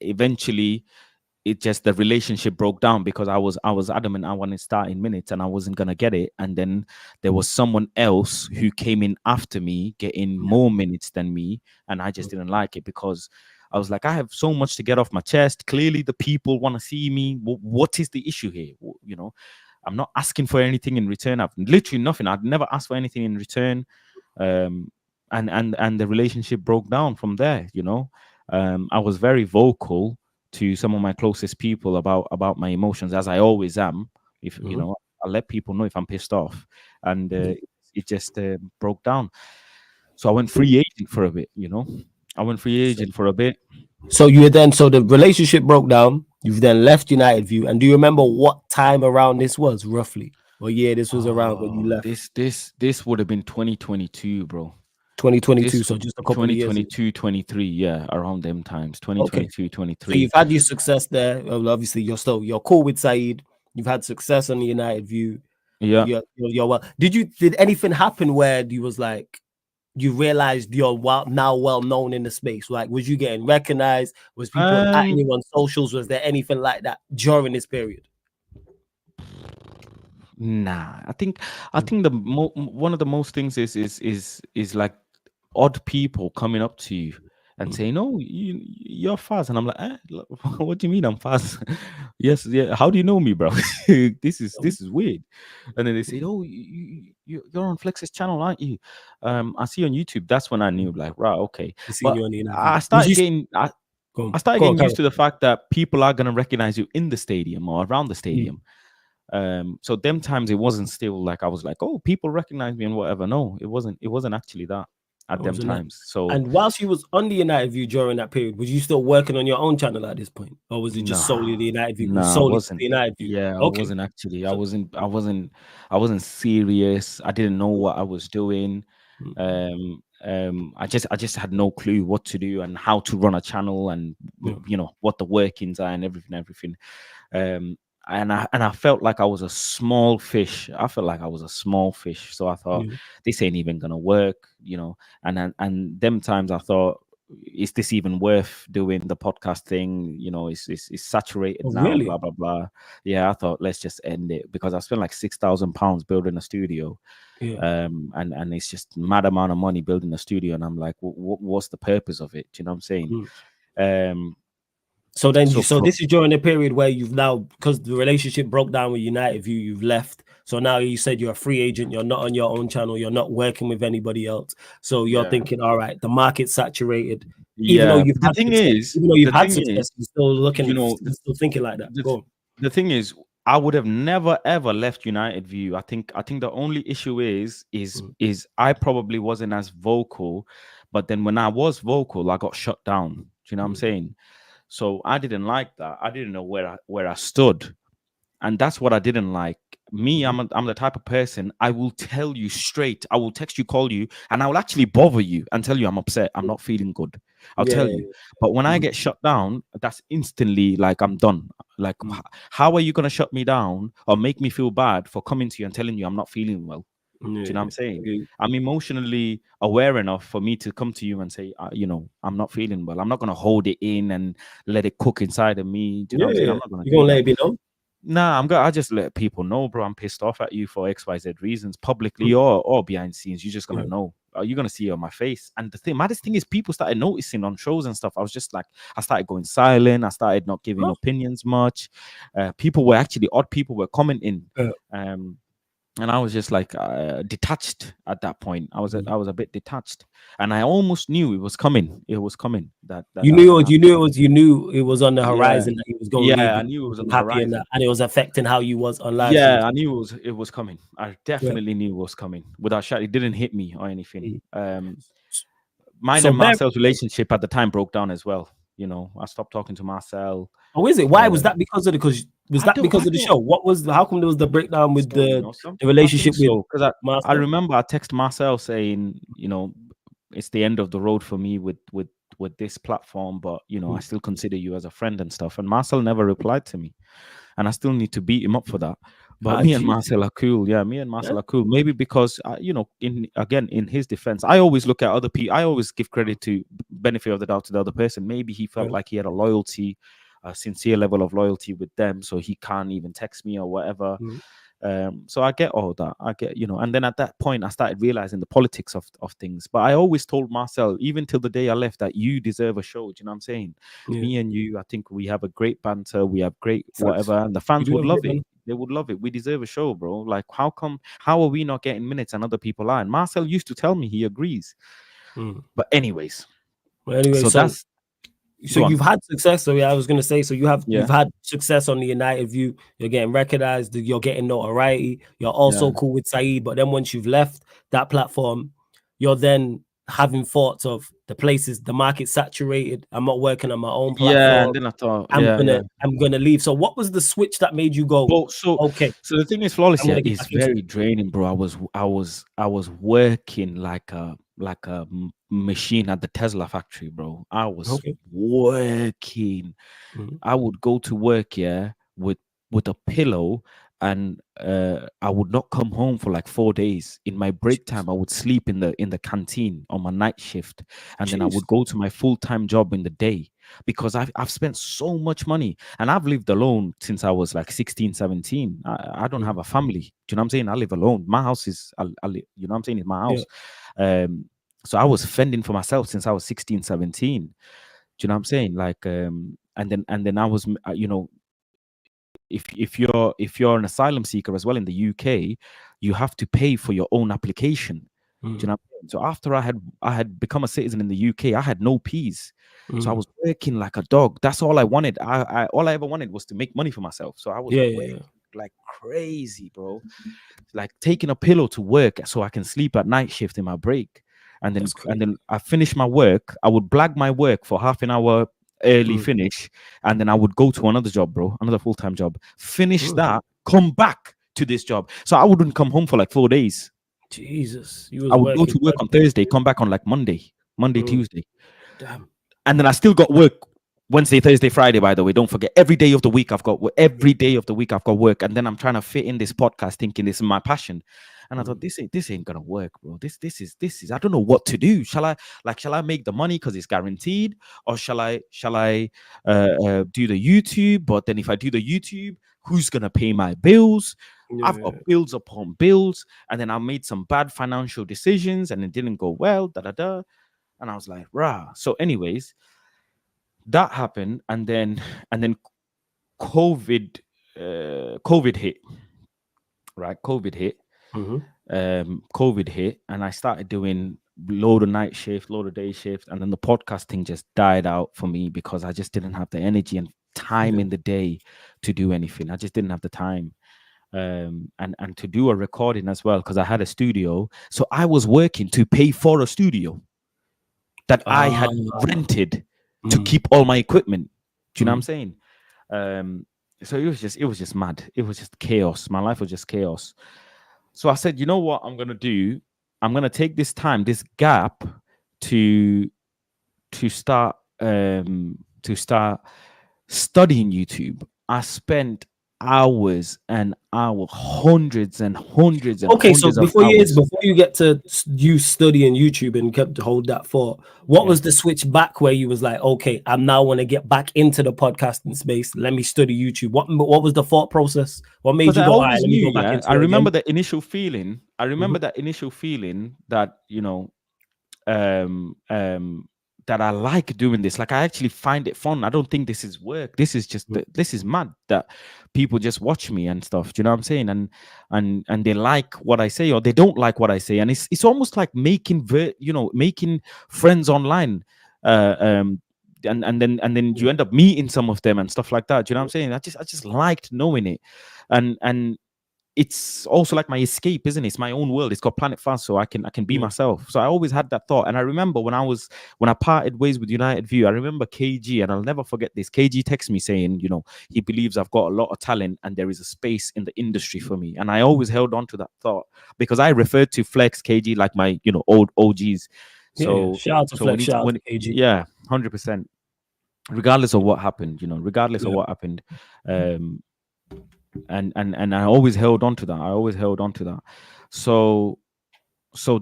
eventually it just, the relationship broke down because I was adamant I wanted to start in minutes and I wasn't gonna get it. And then there was someone else who came in after me getting Yeah. more minutes than me, and I just didn't like it because I was like, I have so much to get off my chest. Clearly, the people want to see me. What is the issue here? You know, I'm not asking for anything in return. I've literally nothing. I'd never asked for anything in return. Um, and the relationship broke down from there. You know, I was very vocal to some of my closest people about my emotions, as I always am. If you Mhm. know, I let people know if I'm pissed off, and Yeah. it just broke down. So I went free agent for a bit. You know, I went free So, agent for a bit. so you then, so the relationship broke down. You've then left United View, and do you remember what time around this was roughly? What year this was around when you Oh, left? this would have been 2022, bro. 2022. This So just a couple of years ago. 2022, 23, yeah, around them times, Okay. 2022, So you've 23. had your success there. Well, obviously, you're cool with Saeed. You've had success on the United View. Yeah. You're well. Did anything happen where you was like you realized you're now well known in the space? Like, was you getting recognized? Was people at Um, you on socials? Was there anything like that during this period? nah, I think one of the most things is like odd people coming up to you and Mm, saying, "Oh, you're fast," and I'm like, "What do you mean I'm fast?" Yes, yeah. How do you know me, bro? mm, this is weird. And then they say, "Oh, you're on Flex's channel, aren't you?" I see you on YouTube. That's when I knew, mm. like, right, okay. You seen But you on the interview. I Was started you getting I, I started go on, getting carry used on. to the fact that people are gonna recognize you in the stadium or around the Mm, stadium. So them times it wasn't still like I was like, oh, people recognize me and whatever. No, it wasn't actually that at I them was in that. times. So And whilst you was on the United View during that period, was you still working on your own channel at this point, or was it just solely the nah, United View? It was nah, I solely for wasn't. the United View. Yeah, I Okay. wasn't actually. I So, wasn't. I wasn't. I wasn't serious. I didn't know what I was doing. mm, I just had no clue what to do and how to run a channel and yeah, what the workings are and everything. Um, and I felt like I was a small fish. I felt like I was a small fish. So I thought yeah. this ain't even gonna work. And them times I thought, is this even worth doing the podcast thing? It's saturated Oh, now. really? Blah blah blah. Yeah, I thought let's just end it because I spent like £6,000 building a studio, Yeah. and it's just mad amount of money building a studio, and I'm like, what's the purpose of it? Do you know what I'm saying? Mm. Um, So then so so for this is during the period where you've now, because the relationship broke down with United View, you've left. So now you said you're a free agent, you're not on your own channel, you're not working with anybody else. So you're yeah. thinking, all right, the market's saturated. Yeah, but Even though you've the had thing success, is, you're still looking you at know, still thinking like that. the, Go th- on. the thing is, I would have never ever left United View. I think the only issue Mm, is I probably wasn't as vocal, but then when I was vocal, I got shut down. Do you know what I'm mm, saying? So I didn't like that. I didn't know where I stood, and that's what I didn't like. Me, mhm. I'm the type of person, I will tell you straight. I will text you, call you, and I will actually bother you and tell you I'm upset. I'm not feeling good. I'll Yeah, tell yeah, you. yeah. But when I Mhm, get shut down, that's instantly like I'm done. Like, mm. how are you gonna shut me down or make me feel bad for coming to you and telling you I'm not feeling well? Do you know what Yeah, I'm saying? yeah, I'm emotionally aware enough for me to come to you and say, I'm not feeling well. I'm not gonna hold it in and let it cook inside of me. Do you know what I'm saying? yeah. I'm not gonna You're do gonna let that. it be known. Nah, I just let people know, bro. I'm pissed off at you for XYZ reasons, Mm, publicly or behind scenes. You're just gonna yeah. know. You're gonna see it on my face. And maddest thing is, people started noticing on shows and stuff. I was just like, I started going silent. I started not giving Huh? opinions much. Odd people were commenting. Yeah. Um, and I was just like detached at that point. Mm. I was a bit detached, and I almost knew it was coming. It was coming. That You that was knew gonna it. happen. You knew it was on the Yeah, horizon that he was going to leave yeah. I because knew he it was on wasn't the happy in that, horizon. and it was affecting how you was on live Yeah, streams. I knew it was coming. I Yeah. definitely knew it was coming. Without shot, it didn't hit me or anything. Mm. Mine So and bear. Marcel's relationship at the time broke down as well. I stopped talking to Marcel. Oh, is it? Why was Uh, that? Because of the was I that don't, I because of the don't, show? What was how come there was the breakdown with so the I think relationship with so because I Master? remember I text Marcel saying, it's the end of the road for me with this platform, but I Mm. still consider you as a friend and stuff. And Marcel never replied to me, and I still need to beat him up for that. But Ah, me and geez. Marcel are cool. Yeah, me and Yeah. Marcel are cool. Maybe because in his defense, I always look at other people. I always give credit to benefit of the doubt to the other person. Maybe he felt Yeah. like he had a loyalty a sincere level of loyalty with them, so he can't even text me or whatever. Mm. So I get all that. I get, and then at that point I started realizing the politics of things. But I always told Marcel, even till the day I left, that you deserve a show. Do you know what I'm saying? Yeah. Me and you, I think we have a great banter, we have great Facts. whatever, and the You fans do would have love great it. man. They would love it. We deserve a show, bro. Like, how are we not getting minutes and other people are? And Marcel used to tell me he agrees. Mm. But anyways, Well, anyway, so so that's go on. you've had success. So yeah, I was gonna say, so you've Yeah, had success on the United View. You're getting recognized. You're getting notoriety. You're yeah. also cool with Saeed. But then once you've left that platform, you're then having thoughts of the places, the market saturated. I'm not working on my own Yeah, platform. and then I thought, I'm yeah, gonna yeah. I'm gonna leave. So what was the switch that made you go, Well, so okay, so the thing is, flawless, I'm yeah, gonna get is back into very it? draining, bro. I was working like a machine at the Tesla factory, bro. I was Okay. working. Mhm. I would go to work, yeah, with a pillow, and I would not come home for like 4 days. In my break Jeez. time, I would sleep in the canteen on my night shift, and then I Jeez. would go to my full-time job in the day, because I've spent so much money, and I've lived alone since I was like 16, 17. I don't have Mhm. a family. Do you know what I'm saying? I live alone. My house is, you know what I'm saying? It's my Yeah. house. Um, so I was fending for myself since I was 16, 17. Do you know what I'm saying? Like, and then I was, if you're an asylum seeker as well in the UK, you have to pay for your own application. Do you Mhm. know what I'm saying? So after I had become a citizen in the UK, I had no peas. So I Mhm. was working like a dog. That's all I wanted. All I ever wanted was to make money for myself. So I was Yeah, yeah, working yeah. like crazy, bro. Like taking a pillow to work so I can sleep at night shift in my break. And then That's and crazy. then I finish my work. I would blag my work for half an hour early Mm. finish, and then I would go to another job, bro, another full-time job. Finish Mm. that, come back to this job. So I wouldn't come home for like 4 days. Jesus, you I was would go working, to work on working. Thursday, come back on like Monday, Mm. Tuesday, Damn. and then I still got work Wednesday, Thursday, Friday. By the way, don't forget, every day of the week I've got Yeah. every day of the week I've got work, and then I'm trying to fit in this podcast, thinking this is my passion. And I thought, Mm. this ain't gonna work, bro. This is I don't know what to do. Shall I make the money because it's guaranteed, or shall I do the YouTube? But then if I do the YouTube, who's gonna pay my bills? I've got Yeah. bills upon bills, and then I made some bad financial decisions, and it didn't go well. Da da da. And I was like, rah. So, anyways, that happened, and then COVID, COVID hit, right? Mm-hmm. COVID hit, and I started doing load of night shift, load of day shift, and then the podcast thing just died out for me because I just didn't have the energy and time Yeah. in the day to do anything. I just didn't have the time. And to do a recording as well, because I had a studio. So I was working to pay for a studio that I Ah. had rented to Mm. keep all my equipment. Do you know what I'm Mm. saying? Um, so it was just mad. It was just chaos. My life was just chaos. So I said, you know what I'm gonna do? I'm gonna take this time, this gap, to to start to start studying YouTube. I spent hours and hours, hundreds and hundreds and Okay, so hundreds of hours. before you get to you studying YouTube and kept to hold that thought, what Yeah. was the switch back where you was like, okay, I'm now want to get back into the podcasting space. Let me study YouTube. What was the thought process? What made Because you I go, all right, always let me knew, go back yeah. into I it remember again? that initial feeling. I remember Mhm. that initial feeling that, um um that I like doing this. Like, I actually find it fun. I don't think this is work. This is just Mm. this is mad that people just watch me and stuff. Do you know what I'm saying? And they like what I say, or they don't like what I say. And it's almost like making friends online. Uh um and then you Yeah. end up meeting some of them and stuff like that. Do you know what I'm saying? I just liked knowing it. And it's also like my escape, isn't it? It's my own world. It's got Planet Fast, so I can be Yeah. myself. So I always had that thought. And I remember when I parted ways with United View, I remember KG, and I'll never forget this. KG texted me saying, he believes I've got a lot of talent and there is a space in the industry for me. And I always held on to that thought because I referred to Flex, KG, like my old OGs. Yeah. So Shout out to so when Flex, it shout out when to KG. yeah, 100%. Regardless of what happened, regardless of Yeah. what happened, um, and I always held on to that. I always held on to that. So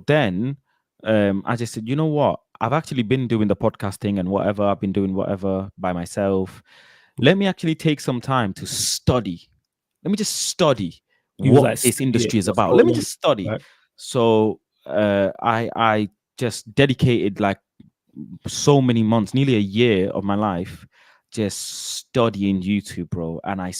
then I just said, you know what? I've actually been doing the podcasting and whatever. I've been doing whatever by myself. let me actually take some time to study. Let me just study He was what like, this yeah, industry is what's about. Let going me on? just study. Right. So I just dedicated like so many months, nearly a year of my life, just studying YouTube, bro. And I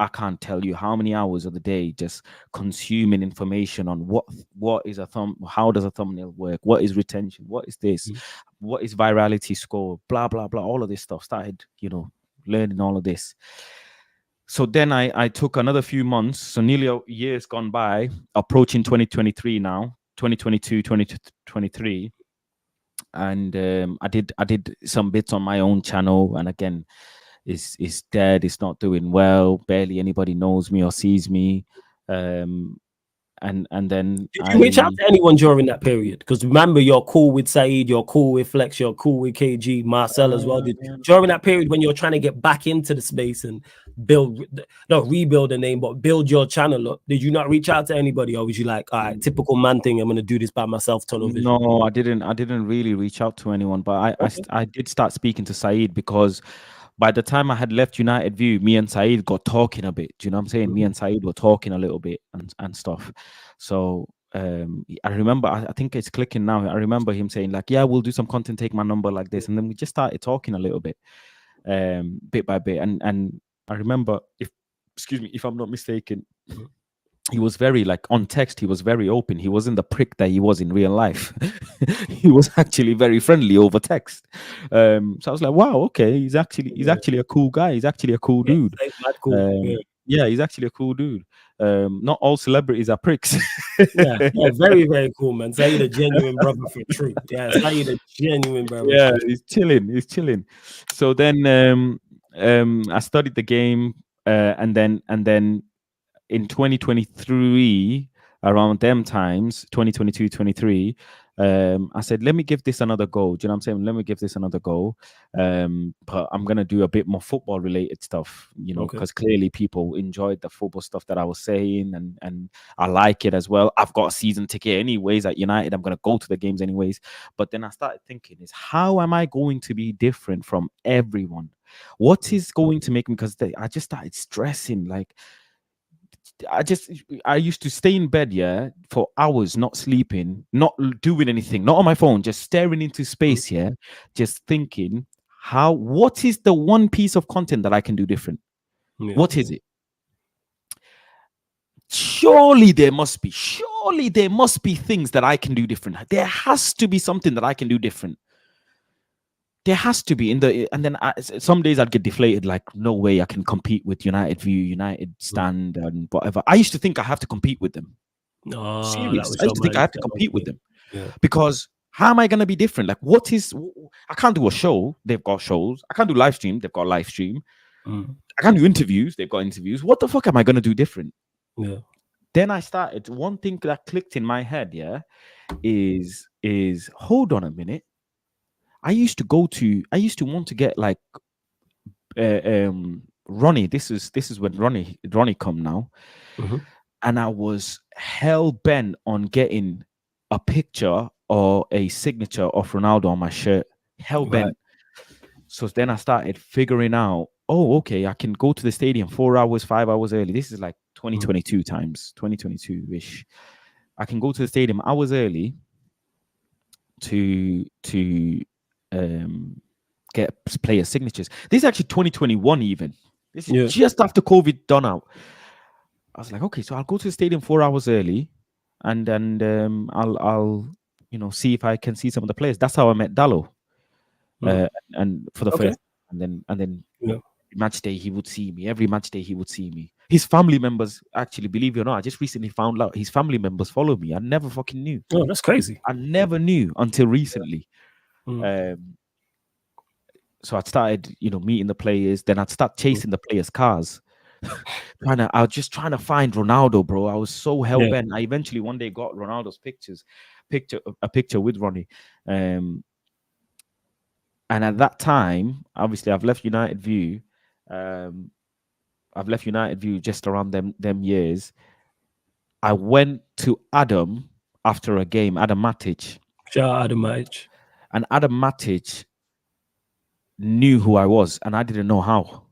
can't tell you how many hours of the day just consuming information on what is a how does a thumbnail work, what is retention, what is this, Mm. what is virality score, blah blah blah. All of this stuff started, learning all of this. So then I took another few months, so nearly a year's gone by, approaching 2023 now, 2022, 2023. And I did some bits on my own channel, and again, it's dead, it's not doing well, barely anybody knows me or sees me. And then Did you reach out to anyone during that period? Because remember, you're cool with Saeed, you're cool with Flex, you're cool with KG, Marcel as well. Did during that period when you're trying to get back into the space and build, not rebuild a name, but build your channel up, did you not reach out to anybody, or was you like, all right, typical man thing, I'm gonna do this by myself, tunnel vision? No, I didn't really reach out to anyone, but Okay. I did start speaking to Saeed, because by the time I had left United View, me and Saeed got talking a bit. Do you know what I'm saying? Me and Saeed were talking a little bit and stuff. So I remember, I think it's clicking now. I remember him saying like, yeah, we'll do some content, take my number like this. And then we just started talking a little bit, bit by bit. And I remember, if excuse me, if I'm not mistaken, he was very like on text, he was very open, he wasn't the prick that he was in real life. He was actually very friendly over text. So I was like, wow, okay, he's actually a cool guy, he's actually a cool Yeah, dude. Saeed, mad cool. Yeah. Yeah, he's actually a cool dude. Not all celebrities are pricks. Yeah, yeah, very, very cool, man. Saeed a genuine brother for true. Yeah, Saeed a genuine brother Yeah, for he's chilling. So then I studied the game, and then in 2023, around them times, 2022, 23, I said, let me give this another go. Do you know what I'm saying? Let me give this another go. But I'm going to do a bit more football related stuff, Okay. because clearly people enjoyed the football stuff that I was saying, and I like it as well. I've got a season ticket anyways at United. I'm going to go to the games anyways. But then I started thinking, is how am I going to be different from everyone? What is going to make me, because I just started stressing, like, I used to stay in bed, yeah, for hours, not sleeping, not doing anything, not on my phone, just staring into Mm. space, yeah, just thinking, what is the one piece of content that I can do different? Yeah. What is it? Surely there must be things that I can do different. There has to be something that I can do different. There has to be and then some days I'd get deflated, like, no way I can compete with United View, United Stand, and whatever. I used to think I have to compete with them. Oh, that Serious. was I your used to think I have to mindset. compete with Okay. them, Yeah. because how am I going to be different? Like, I can't do a show. They've got shows. I can't do live stream. They've got live stream. Mm. I can't do interviews. They've got interviews. What the fuck am I going to do different? Yeah. Then I started, one thing that clicked in my head, yeah, is hold on a minute. I used to want to get like Ronnie. This is when Ronnie come now. Mhm. And I was hell bent on getting a picture or a signature of Ronaldo on my shirt. Hell Right. bent. So then I started figuring out, oh, okay, I can go to the stadium 4 hours, 5 hours early. This is like Mm. 2022 times, 2022-ish. I can go to the stadium hours early to get player signatures. This is actually 2021 even. This is Yeah. just after COVID done out. I was like, okay, so I'll go to the stadium 4 hours early, and then I'll see if I can see some of the players. That's how I met Dallo, Mm. and for the Okay. first, and then Yeah. match day he would see me. Every match day he would see me. His family members, actually, believe it or not, I just recently found out his family members follow me. I never fucking knew. Oh, that's crazy. I never knew until recently. Mm. So I started, meeting the players. Then I'd start Mm. chasing the players' cars. I was just trying to find Ronaldo, bro. I was so hell Yeah. bent. I eventually one day got Ronaldo's a picture with Ronnie. And at that time, obviously, I've left United View. I've left United View just around them years. I went to Adam after a game, Adam Matic, Shout out Adam Matic. and Adam Matic knew who I was, and I didn't know how.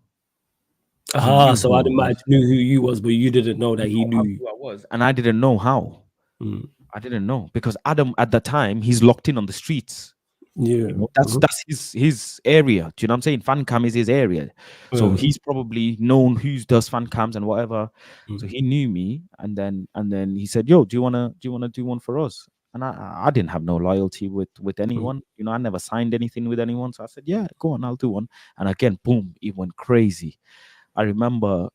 He knew So who I Adam was. Mike knew who you was, but you didn't know He that he knew knew you. who I was, and I didn't know how. Mm. I didn't know because Adam at the time he's locked in on the streets. Yeah. You know, that's his area. Do you know what I'm saying? Fan cam is his area. So Uh, he's probably known who does fan cams and whatever. So mm. he knew me, and then he said, "Yo, do you wanna do one for us?" And I didn't have no loyalty with Mm. anyone. You know, I never signed anything with anyone. So I said, "Yeah, go on, I'll do one." And again, boom, it went crazy. I remember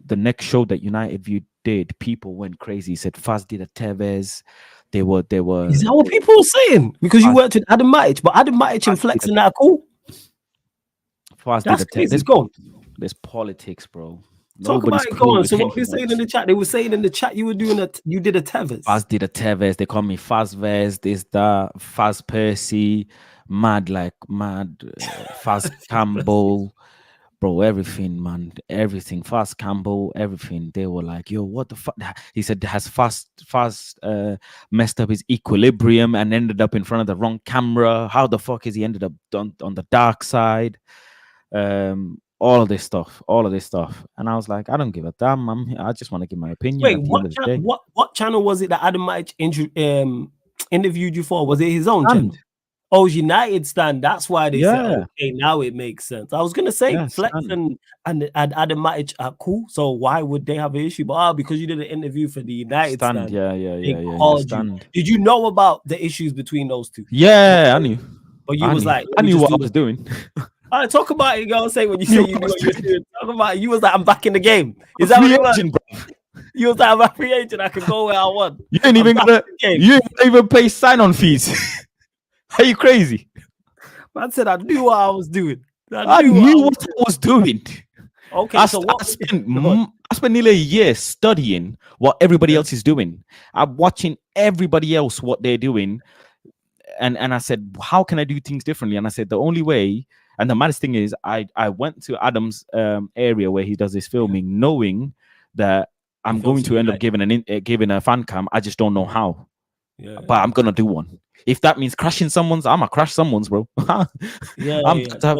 the next show that United View did, people went crazy. He said Faz did a Tevez. They were they Is were that what they people were saying? Because you Faz, worked with Adam Mike, but Adam Mike and Faz did Flex a and that cool. Faz did That's a Tevez. crazy. Go on. There's politics, bro. Talk Nobody's about it. Go cool on. with So what were they anyone. saying in the chat? They were saying in the chat you were doing a you did a Tevez. Faz did a Tevez. They call me Faz Vez. This that Faz Percy. Mad like mad. Faz Campbell. Bro, everything, man, everything. Fast Campbell, everything. They were like, "Yo, what the fuck?" He said, "Has fast messed up his equilibrium and ended up in front of the wrong camera. How the fuck is he ended up on the dark side?" All of this stuff, all of this stuff, and I was like, "I don't give a damn. I just want to give my opinion Wait, at the end of the day." what channel was it that Adam Mike interviewed you for? Was it his own channel? Stand, Oh, United Stand. That's why they said, yeah, okay, now it makes sense. I was gonna say yeah, Flex stand. and Adam Matic are cool. So why would they have an issue? But because you did an interview for the United Stand, Stand, yeah, yeah, they yeah, yeah, yeah. called you. Stand. Did you know about the issues between those two? Yeah, I knew. But you I was knew. like, let I me knew just what do I was it. doing. All right, talk about it. You gotta say when you Knew say what you I knew was what you were doing. doing. Talk about it. You was like, I'm back in the game. Is A that what free it was? agent, bro. You was like, I'm a free agent. I can go where I want. You ain't I'm even back gonna. in the game. You ain't even pay sign-on fees. Are you crazy? Man said I knew what I was doing. I I knew what I knew was what I was doing. doing. Okay, so what? I spent nearly a year studying what everybody Yeah. else is doing. I'm watching everybody else what they're doing, and I said, how can I do things differently? And I said the only way. And the maddest thing is, I went to Adam's area where he does his filming, knowing that I'm going to end up giving a fan cam. I just don't know how. Yeah, But I'm gonna do one. If that means crashing someone's, I'm gonna crash someone's, bro. yeah, I'm yeah. to have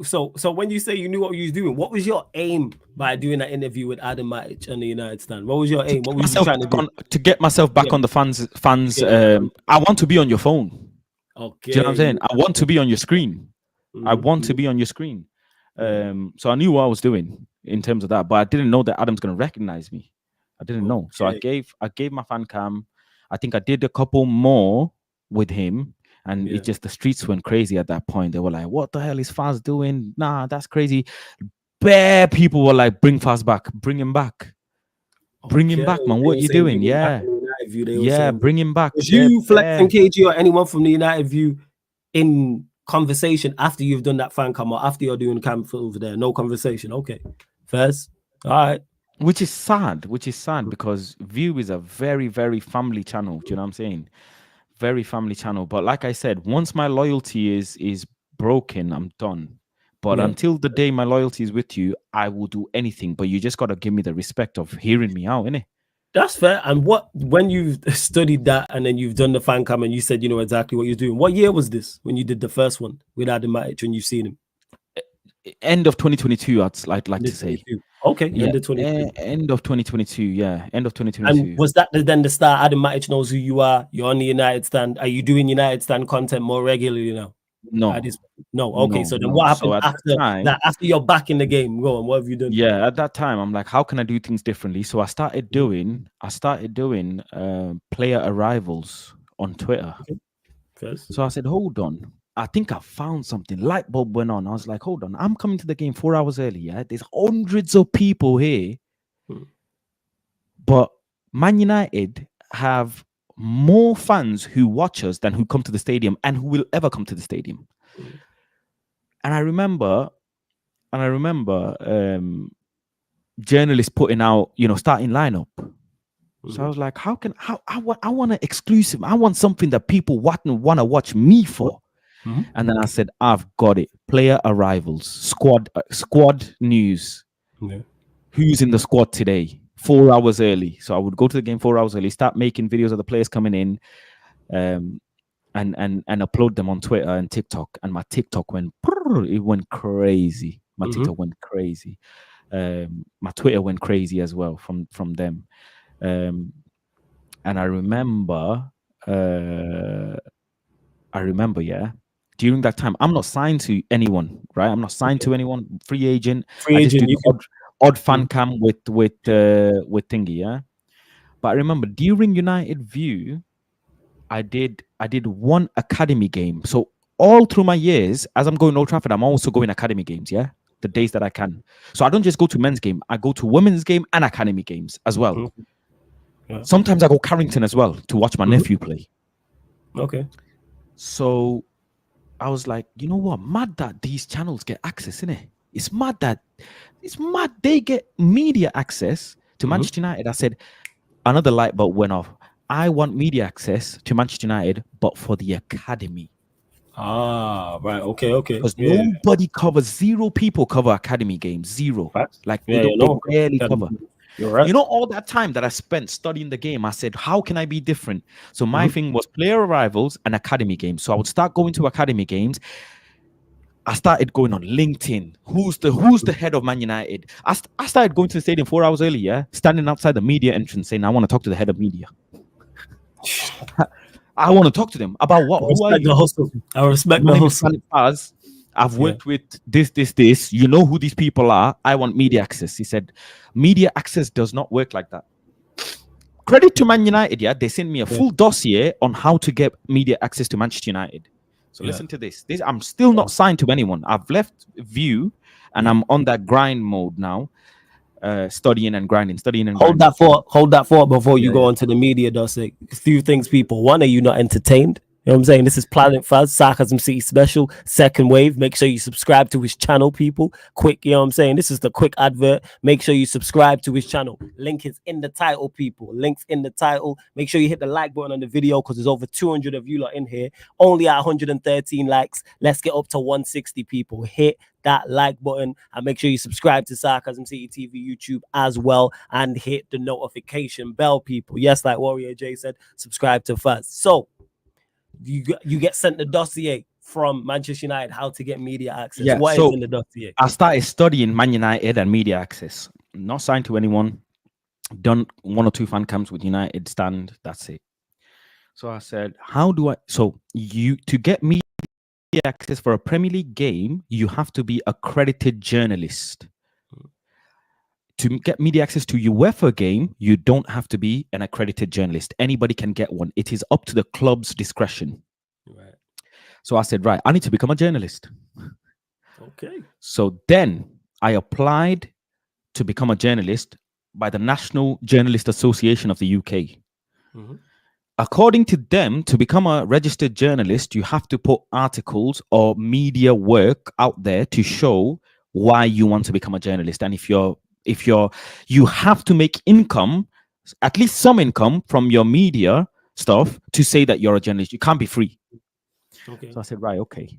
So when you say you knew what you was doing, what was your aim by doing that interview with Adam Matic and the United Stand? What was your aim? What was you trying to do? to get myself back Yeah, on the fans. yeah. I want to be on your phone. Do you know what I'm Okay. saying? I want to be on your screen. I want to Mhm. be on your screen. Yeah. So I knew what I was doing in terms of that, but I didn't know that Adam's gonna recognize me. I didn't know. So Okay. I gave my fan cam. I think I did a couple more with him, and Yeah. it just the streets went crazy at that point. They were like, "What the hell is Faz doing? Nah, that's crazy." Bare people were like, "Bring Faz back, bring him back, bring him Okay. back, man. They What were you saying doing? bring him back Yeah, in the United view. They were yeah, saying bring him back." was They're you Flex and bare. KG or anyone from the United view in conversation after you've done that fan cam or after you're doing cam over there? No conversation. Okay. First. All right. Which is sad, because View is a very, very family channel. Do you know what I'm saying? Very family channel. But like I said, once my loyalty is broken, I'm done. But Yeah. until the day my loyalty is with you, I will do anything. But you just gotta give me the respect of hearing me out, innit? That's fair. And when you've studied that and then you've done the fan cam and you said you know exactly what you're doing, what year was this when you did the first one with Adam Matic when you've seen him? End of 2022, I'd like to say. 2022. Okay, Yeah, end of 2022. end of 2022. Yeah, end of And 2022. was that then the start? Adam Matic knows who you are. You're on the United Stand. Are you doing United Stand content more regularly now? No, No. Okay. no, So then no. what So happened at that after time, that? After you're back in the game, go on. What have you done? yeah, at that time, I'm like, how can I do things differently? So I started doing player arrivals on Twitter. Okay. First. So I said, hold on. I think I found something. Light bulb went on. I was like, hold on. I'm coming to the game 4 hours early. Yeah, there's hundreds of people here, Hmm. but Man United have more fans who watch us than who come to the stadium and who will ever come to the stadium. Hmm. And I remember journalists putting out, starting lineup. So I was like, how I want an exclusive. I want something that people want to watch me for. Hmm. And then I said, I've got it. Player arrivals, squad news. Yeah. Who's in the squad today? 4 hours early. So I would go to the game 4 hours early, start making videos of the players coming in, and upload them on Twitter and TikTok. And my TikTok went crazy. My TikTok went crazy. My Twitter went crazy as well from them. Um, and uh, I remember, yeah. During that time, I'm not signed to anyone, right? I'm not signed Okay. to anyone. Free agent. Free I just do agent, you the can. odd fan Mhm. cam with Thingy, yeah. But I remember during United View, I did one academy game. So all through my years, as I'm going Old Trafford, I'm also going academy games, yeah. The days that I can. So I don't just go to men's game. I go to women's game and academy games as well. Mhm. Yeah. Sometimes I go Carrington as well to watch my Mhm. nephew play. Okay. So I was like, you know what? Mad that these channels get access, innit? It's mad they get media access to Mhm. Manchester United. I said, another light bulb went off. I want media access to Manchester United, but for the academy. Ah, right. Okay. Okay. Because Yeah. nobody covers, zero people cover academy games. Zero. Facts. Like Yeah. Yeah. they No. barely Okay. cover. You're right. You know, all that time that I spent studying the game, I said, how can I be different? So my Mhm. thing was player arrivals and academy games. So I would start going to academy games. I started going on LinkedIn. Who's the head of Man United? I started going to the stadium 4 hours early, yeah, standing outside the media entrance saying, I want to talk to the head of media. I want to talk to them about what? I Who are respect the you? hustle. I respect My the name is hustle. Planet Faz. I've Yeah. worked with this. You know who these people are. I want media access. He said, media access does not work like that. Credit to Man United, yeah. They sent me a Yeah. full dossier on how to get media access to Manchester United. So Yeah. listen to this. I'm still not signed to anyone. I've left View and Yeah. I'm on that grind mode now. Studying and grinding, studying and Hold grinding. that thought. Hold that thought before you Yeah, go yeah. on to the media. Does it? A few things, people. One, are you not entertained? You know what I'm saying? This is Planet Faz, Sarcasm City Special, second wave. Make sure you subscribe to his channel, people. Quick, you know what I'm saying? This is the quick advert. Make sure you subscribe to his channel. Link is in the title, people. Links in the title. Make sure you hit the like button on the video because there's over 200 of you lot in here. Only at 113 likes. Let's get up to 160, people. Hit that like button and make sure you subscribe to Sarcasm City TV YouTube as well and hit the notification bell, people. Yes, like Warrior J said, subscribe to Fuzz. So you get sent the dossier from Manchester United, how to get media access. Yeah. What is So in the dossier? I started studying Man United and media access. Not signed to anyone. Done one or two fan camps with United stand. That's it. So I said, how do I? So you to get media access for a Premier League game, you have to be accredited journalist. To get media access to UEFA game, you don't have to be an accredited journalist. Anybody can get one. It is up to the club's discretion. Right. So I said, right, I need to become a journalist. Okay. So then I applied to become a journalist by the National Journalist Association of the UK. Mm-hmm. According to them, to become a registered journalist, you have to put articles or media work out there to show why you want to become a journalist. And if you have to make income, at least some income from your media stuff to say that you're a journalist. You can't be free. Okay. So I said, right, okay.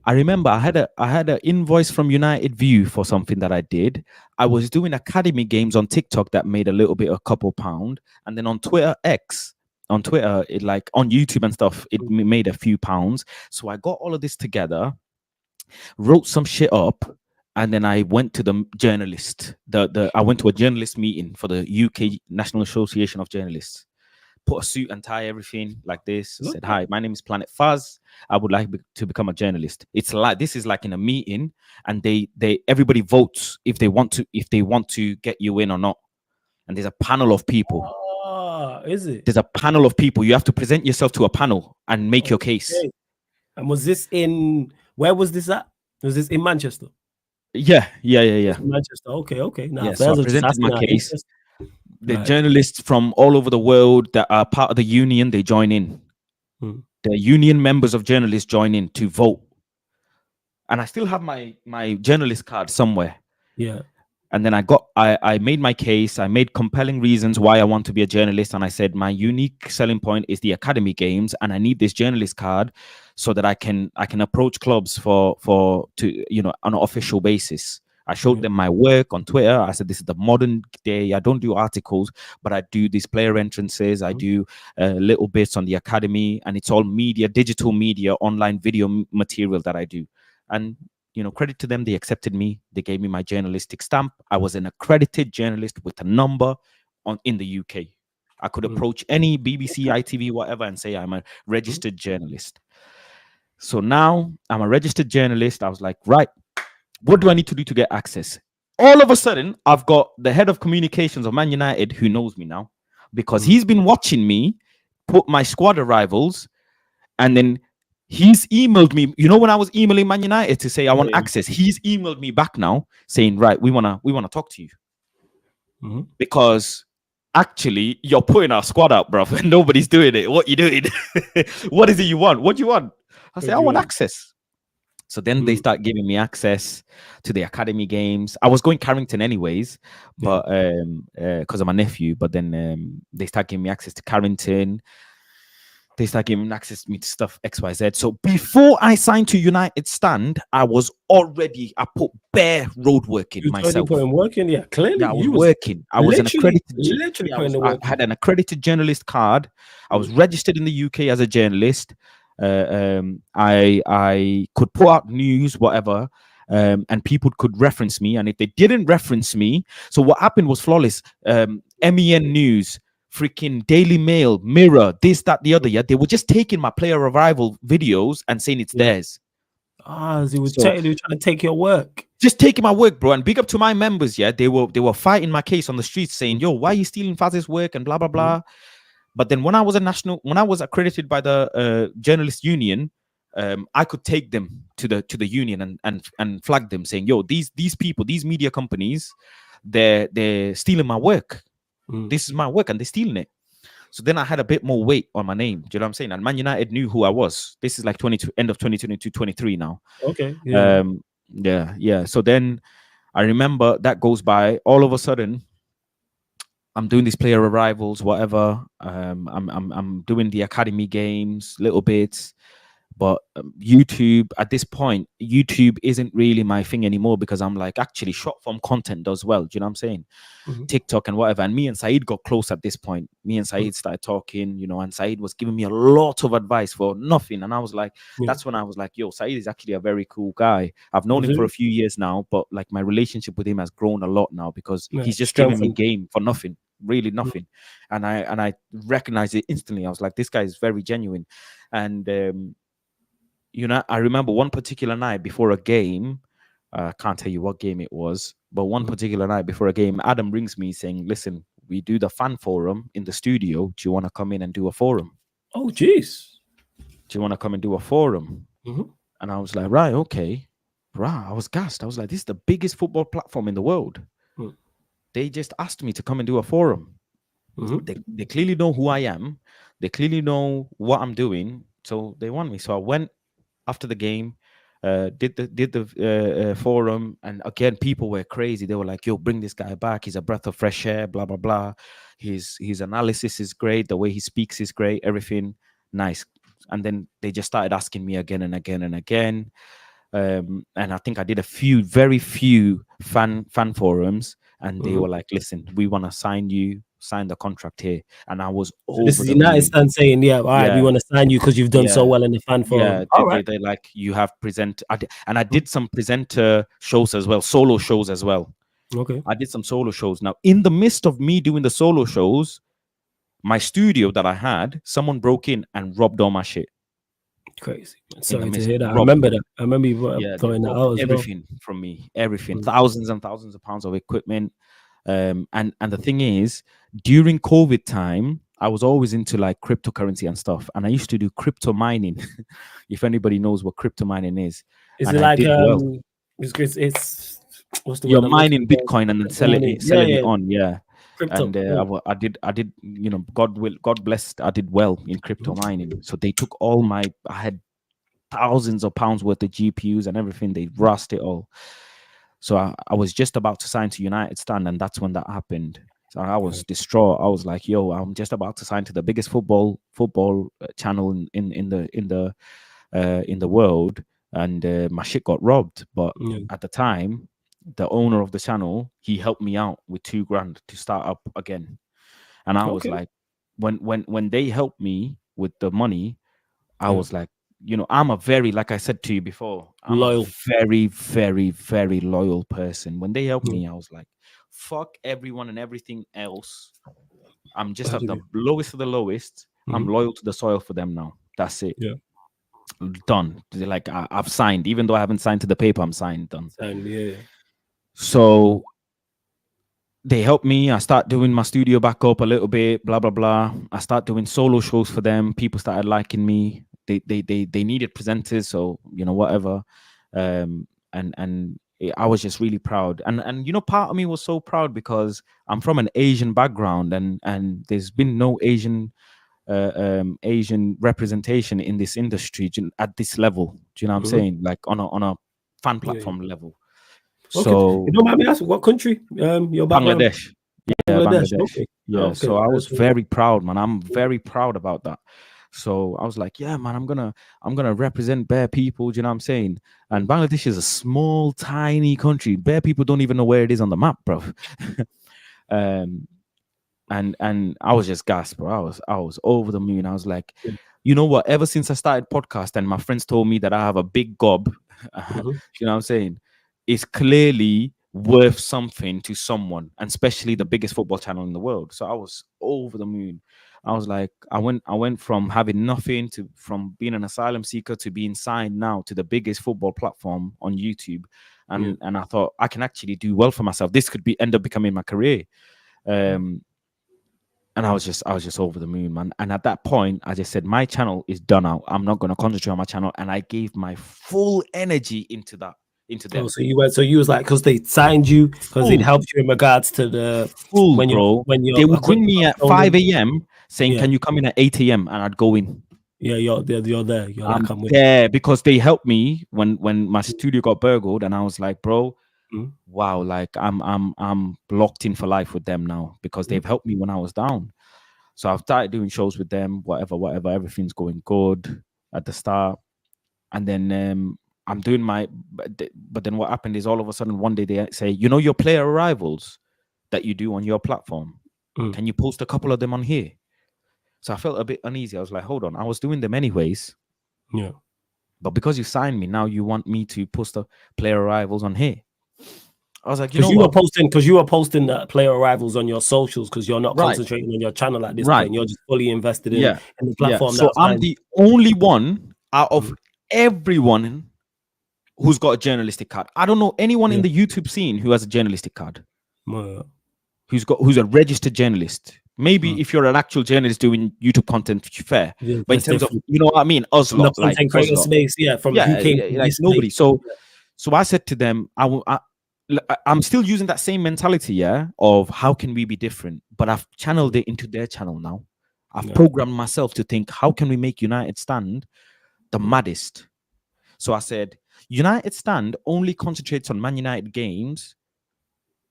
I remember I had an invoice from United View for something that I did. I was doing academy games on TikTok that made a little bit, a couple pound, and then on Twitter X, on Twitter, it like on YouTube and stuff, it made a few pounds. So I got all of this together, wrote some shit up, and then I went to the journalist. I went to a journalist meeting for the UK National Association of Journalists. Put a suit and tie, everything like this. Said, Okay. hi, my name is Planet Fuzz. I would like to become a journalist. It's like this is like in a meeting, and they everybody votes if they want to get you in or not. And there's a panel of people. Is it? There's a panel of people. You have to present yourself to a panel and make your case. Okay. And was this in where was this at? Was this in Manchester? Yeah. Manchester. Okay, okay. Nah, Yeah. So I fans are just presented my asking our case. interest. The Right. journalists from all over the world that are part of the union, they join in. The union members of journalists join in to vote. And I still have my journalist card somewhere. Yeah. And then I made my case. I made compelling reasons why I want to be a journalist. And I said my unique selling point is the academy games, and I need this journalist card so that I can approach clubs for on an official basis. I showed them my work on Twitter. I said, this is the modern day. I don't do articles, but I do these player entrances. I do little bits on the academy, and it's all media, digital media, online video material that I do. And credit to them. They accepted me. They gave me my journalistic stamp. I was an accredited journalist with a number in the UK. I could approach any BBC, ITV, whatever, and say I'm a registered journalist. So now I'm a registered journalist. I was like, right, what do I need to do to get access? All of a sudden, I've got the head of communications of Man United who knows me now because he's been watching me put my squad arrivals, and then he's emailed me. When I was emailing Man United to say I want access, he's emailed me back now saying, right, we wanna talk to you because actually you're putting our squad out, bro, and nobody's doing it. What you doing? What is it you want? What do you want? I say I want access. So then they start giving me access to the academy games. I was going Carrington anyways, but because of my nephew. But then they start giving me access to Carrington. They start giving access to me to stuff XYZ. So before I signed to United Stand, I put bare road work in myself. Putting work in, clearly. Yeah, I was working. I was an accredited. I had an accredited journalist card. I was registered in the UK as a journalist. I could put out news, whatever, and people could reference me. And if they didn't reference me, so what happened was flawless. MEN News, freaking Daily Mail, Mirror, this, that, the other. Yeah, they were just taking my player arrival videos and saying it's theirs. They were trying to take your work. Just taking my work, bro. And big up to my members. Yeah, they were fighting my case on the streets, saying, "Yo, why are you stealing Faz's work?" and blah blah blah. But then when I was accredited by the journalist union, I could take them to the union and flag them, saying, "Yo, these people, these media companies, they're stealing my work. This is my work, and they're stealing it." So then I had a bit more weight on my name. Do you know what I'm saying? And Man United knew who I was. This is like end of 2022, 23 now. Okay. Yeah. So then I remember that goes by. All of a sudden, I'm doing these player arrivals, whatever. I'm doing the academy games, little bits. But YouTube, at this point, YouTube isn't really my thing anymore because I'm like, actually, short form content does well. Do you know what I'm saying? TikTok and whatever. And me and Saeed got close at this point. Me and Saeed started talking, and Saeed was giving me a lot of advice for nothing. And I was like, that's when I was like, yo, Saeed is actually a very cool guy. I've known him for a few years now, but like my relationship with him has grown a lot now because he's just giving me game for nothing. Really nothing. And I recognized it instantly. I was like, this guy is very genuine. And I remember one particular night before a game, I can't tell you what game it was, but one particular night before a game, Adam rings me saying, listen, we do the fan forum in the studio. Do you want to come in and do a forum? Oh, jeez. Do you want to come and do a forum? And I was like, right, okay. Right. I was gassed. I was like, this is the biggest football platform in the world. They just asked me to come and do a forum. They clearly know who I am. They clearly know what I'm doing. So they want me. So I went after the game, did the forum, and again, people were crazy. They were like, "Yo, bring this guy back. He's a breath of fresh air." Blah blah blah. His analysis is great. The way he speaks is great. Everything nice. And then they just started asking me again and again and again. And I think I did very few fan forums, and they were like, "Listen, we want to sign the contract here." And I was over. This is United Stand saying, "Yeah, all right, we want to sign you because you've done so well in the fan forum." Yeah, they like you have I did some presenter shows as well, solo shows as well. Okay, I did some solo shows. Now, in the midst of me doing the solo shows, my studio that I had, someone broke in and robbed all my shit. Crazy. Sorry to hear that. I remember that. I remember you throwing that out as everything from me, everything, thousands and thousands of pounds of equipment. And the thing is, during COVID time, I was always into like cryptocurrency and stuff, and I used to do crypto mining. If anybody knows what crypto mining is it like it's what's the you're word mining Bitcoin and then selling it on, crypto. And I did God bless, I did well in crypto mining. So they took I had thousands of pounds worth of GPUs and everything. They rust it all. So I was just about to sign to United Stand, and that's when that happened. So I was distraught. I was like, "Yo, I'm just about to sign to the biggest football channel in the world," and my shit got robbed. But at the time, the owner of the channel, he helped me out with $2,000 to start up again. And I was like, when they helped me with the money, I was like, I'm a very, like I said to you before, I'm a Loyal. very, very, very loyal person. When they helped Mm. me, I was like, fuck everyone and everything else. I'm just How at did the you? lowest of the lowest. I'm Mhm. loyal to the soil for them now. That's it. Yeah. Done. They're like, I've signed, even though I haven't signed to the paper. I'm signed. Done. And yeah. So they helped me. I start doing my studio back up a little bit, blah blah blah. I start doing solo shows for them. People started liking me. They needed presenters, so whatever. I was just really proud. And part of me was so proud because I'm from an Asian background, and there's been no Asian representation in this industry at this level. Do you know what I'm Mhm. saying? Like on a fan Yeah, yeah. platform level. Okay. You So don't mind me asking what country? Your background? Bangladesh. Yeah, Bangladesh. Bangladesh. Okay. Yeah. Okay. So I was That's very proud, man. I'm very proud about that. So I was like, yeah, man, I'm gonna represent bare people. Do you know what I'm saying? And Bangladesh is a small, tiny country. Bare people don't even know where it is on the map, bro. um, and I was just gasped, bro. I was over the moon. I was like, yeah. you know what? Ever since I started podcast, and my friends told me that I have a big gob, Mhm. you know what I'm saying? It's clearly worth something to someone, and especially the biggest football channel in the world. So I was over the moon. I was like, I went from having nothing to from being an asylum seeker to being signed now to the biggest football platform on YouTube. Yeah. And I thought I can actually do well for myself. This could be end up becoming my career. Um, and I was just over the moon, man. And at that point, I just said, my channel is done out. I'm not going to concentrate on my channel. And I gave my full energy into Oh, them. so you went. So you was like, because they signed you, because it Full, helped you in regards to the full, when bro. your They would ring equipment me got at stolen. 5 a.m. saying, Yeah. can you come in at 8 a.m.? And I'd go in. Yeah. You're there. You're like, I'm I'm with there because they helped me when my studio got burgled. And I was like, bro, you. wow, like I'm locked in for life with them now because Mhm. they've helped me when I was down. So I've started doing shows with them, whatever. Everything's going good at the start. And then I'm doing but then what happened is all of a sudden one day they say, your player arrivals that you do on your platform, Mm. can you post a couple of them on here? So I felt a bit uneasy. I was like, hold on, I was doing them anyways, Yeah. but because you signed me now, you want me to post the player arrivals on here. I was like, you Because know what? you were posting player arrivals on your socials because you're not Right, concentrating on your channel at this right, point. You're just fully invested yeah, in the yeah. platform So that's I'm fine. the only one out of Mhm. everyone who's got a journalistic card. I don't know anyone Yeah. in the YouTube scene who has a journalistic card, Uh, who's a registered journalist. Maybe mm. if you're an actual journalist doing YouTube content, fair. Yeah, But in that's terms of, different. you know what I mean, us From the lot, like content us creator lot. space, yeah, from who Yeah, came from like this nobody. space. So I said to them, I'm still using that same mentality, yeah, of how can we be different? But I've channeled it into their channel now. I've Yeah. programmed myself to think, how can we make United Stand the Mm. maddest? So I said, United Stand only concentrates on Man United games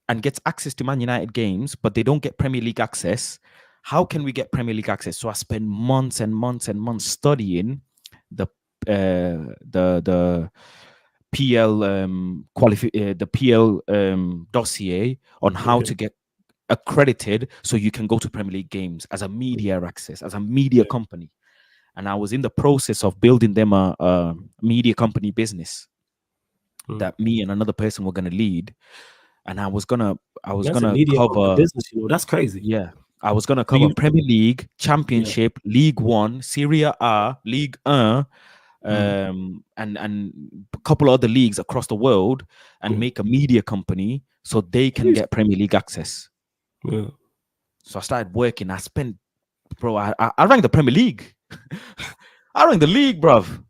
and gets access to Man United games, but they don't get Premier League access. How can we get Premier League access? So I spent months and months and months studying the the PL the PL dossier on how Okay. to get accredited so you can go to Premier League games as a Mm. media access, as a media Yeah. company. And I was in the process of building them a media company business Mm. that me and another person were going to lead. And I was That's a gonna media company cover, business, that's crazy. yeah, I was gonna So cover Premier League, yeah. Championship, League One, Serie A, League Mm. and a couple other leagues across the world, and Yeah. make a media company so they can Jeez. get Premier League access. Yeah. So I started working. I spent, bro, I rang the Premier League. I rang the league, bruv.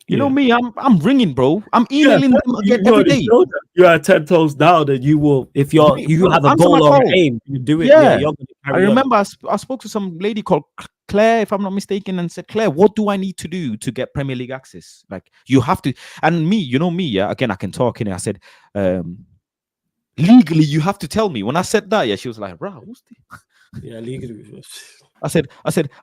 You know Yeah. me, I'm ringing, bro. I'm Yeah, emailing them again you every already day. showed that. You're at 10 toes down, and you will, if you Bro, have a answer my goal or an call. aim, you do it. Yeah, Yeah. you're going to I carry on. remember I spoke to some lady called Claire, if I'm not mistaken, and said, Claire, what do I need to do to get Premier League access? Like, you have to. And me, you know me, yeah, again, I can talk in it. I said, legally, you have to tell me. When I said that, yeah, she was like, bro, who's the. Yeah, legally. I said,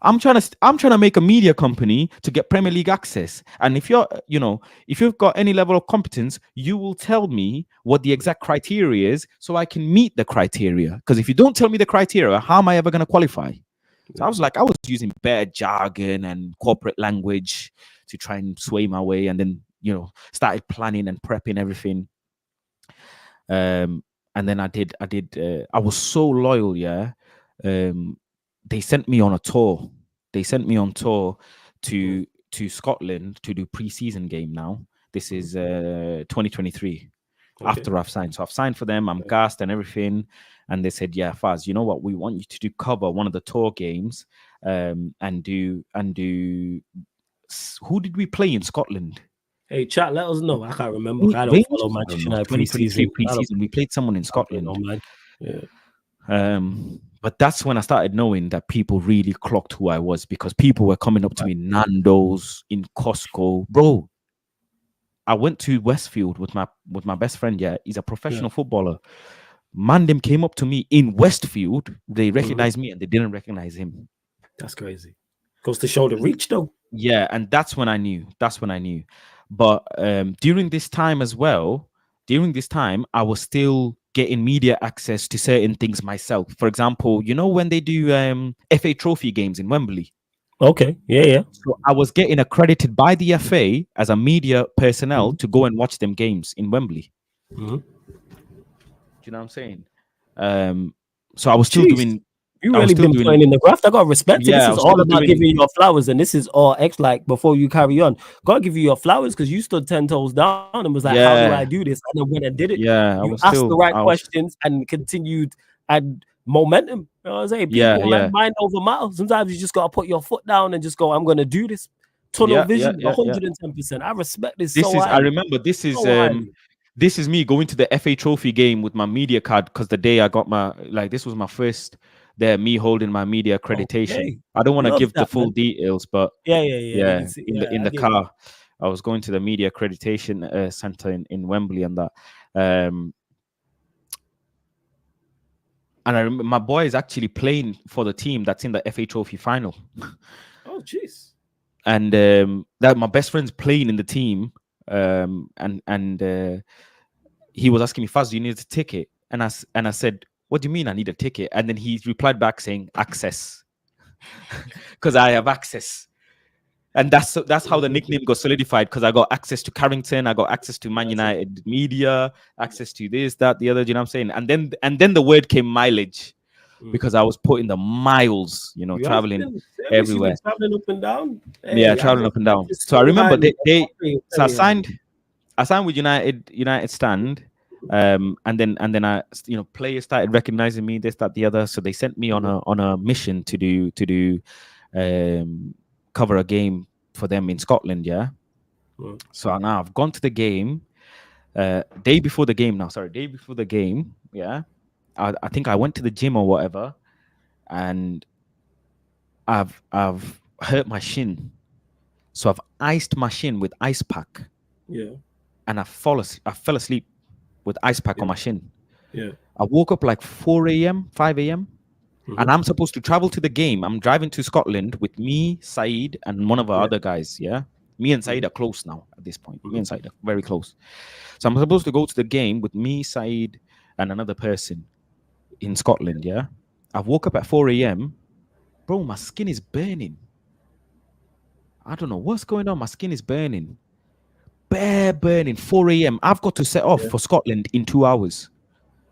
I'm trying to make a media company to get Premier League access. And if if you've got any level of competence, you will tell me what the exact criteria is so I can meet the criteria. Because if you don't tell me the criteria, how am I ever going to qualify? So I was using better jargon and corporate language try and sway my way, and then started planning and prepping everything. And then I was so loyal, yeah. They sent me on a tour. They sent me on tour to Scotland to do pre-season game. Now this is 2023. Okay. After I've signed, so I've signed for them. I'm gassed and everything, and they said, "Yeah, Faz, you know what? We want you to do cover one of the tour games, and do. Who did we play in Scotland? Hey, chat, let us know. I can't remember. I don't Range? follow I don't Manchester know. United 2023 preseason. pre-season. We played someone in I don't know, Scotland. man. Yeah. But that's when I started knowing that people really clocked who I was, because people were coming up to me, Nando's, in Costco, bro. I went to Westfield with my best friend. Yeah, he's a professional footballer. Man, them came up to me in Westfield. They recognized me and they didn't recognize him. That's crazy. Goes to show the reach, though. Yeah, and that's when I knew. But during this time as well, I was still getting media access to certain things myself. For example, when they do FA Trophy games in Wembley. Okay. Yeah. So I was getting accredited by the FA as a media personnel to go and watch them games in Wembley. Mm-hmm. Do you know what I'm saying? So I was still Jeez. doing. You really been putting in the graft. I got respect. Yeah, this is all about giving you your flowers, and this is all like before you carry on. Gotta give you your flowers because you stood 10 toes down and was like, "How do I do this?" And then went and did it. Yeah, you asked the right questions and continued and momentum. You know what I'm saying? People, man, mind over matter. Sometimes you just gotta put your foot down and just go, "I'm gonna do this." Tunnel vision, 110%. I respect this. I remember this is me going to the FA Trophy game with my media card, because the day I got this was my first there, me holding my media accreditation. Okay. I don't want to give the full details, but in the car, I was going to the media accreditation center in Wembley and that. And I remember my boy is actually playing for the team that's in the FA Trophy final. Oh, jeez. And that my best friend's playing in the team, and he was asking me, "Faz, do you need a ticket?" And I said, "What do you mean I need a ticket?" And then he replied back saying, "Access," because I have access. And that's how the nickname got solidified, because I got access to Carrington, I got access to Man United media, access to this, that, the other. You know what I'm saying? And then the word came mileage, because I was putting the miles, traveling everywhere. Traveling up and down. Hey, traveling up and down. So I remember so I signed with United Stand. And then I, players started recognizing me, this, that, the other. So they sent me on a mission to do cover a game for them in Scotland. Yeah. So now I've gone to the game. Day before the game. Yeah. I think I went to the gym or whatever, and I've hurt my shin. So I've iced my shin with ice pack. Yeah. And I fell asleep with ice pack on my shin. Yeah. I woke up like 4 a.m., 5 a.m. And I'm supposed to travel to the game. I'm driving to Scotland with me, Saeed, and one of our other guys. Yeah. Me and Saeed are close now at this point. Me and Saeed are very close. So I'm supposed to go to the game with me, Saeed, and another person in Scotland. Yeah. I woke up at 4 a.m. Bro, my skin is burning. I don't know what's going on. My skin is burning. Bare burning. 4 a.m. I've got to set off for Scotland in 2 hours.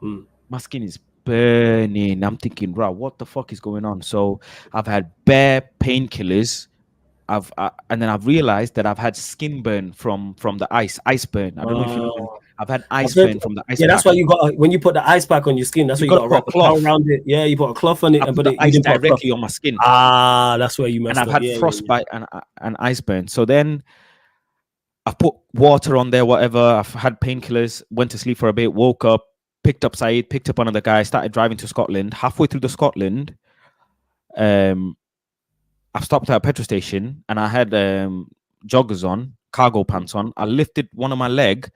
My skin is burning. I'm thinking, bro, what the fuck is going on? So I've had bare painkillers. And then I've realized that I've had skin burn from the ice burn. I don't know if you know. I've had ice burn from the ice. Yeah, that's why you got, when you put the ice pack on your skin, that's why you got to wrap a cloth around it. Yeah, you put a cloth on it and put it ice directly on my skin. That's where you messed up. And I've had frostbite and ice burn. So then I've put water on there, whatever. I've had painkillers, went to sleep for a bit, woke up, picked up Saeed, picked up another guy, started driving to Scotland. Halfway through the Scotland, I've stopped at a petrol station and I had joggers on, cargo pants on. I lifted one of my leg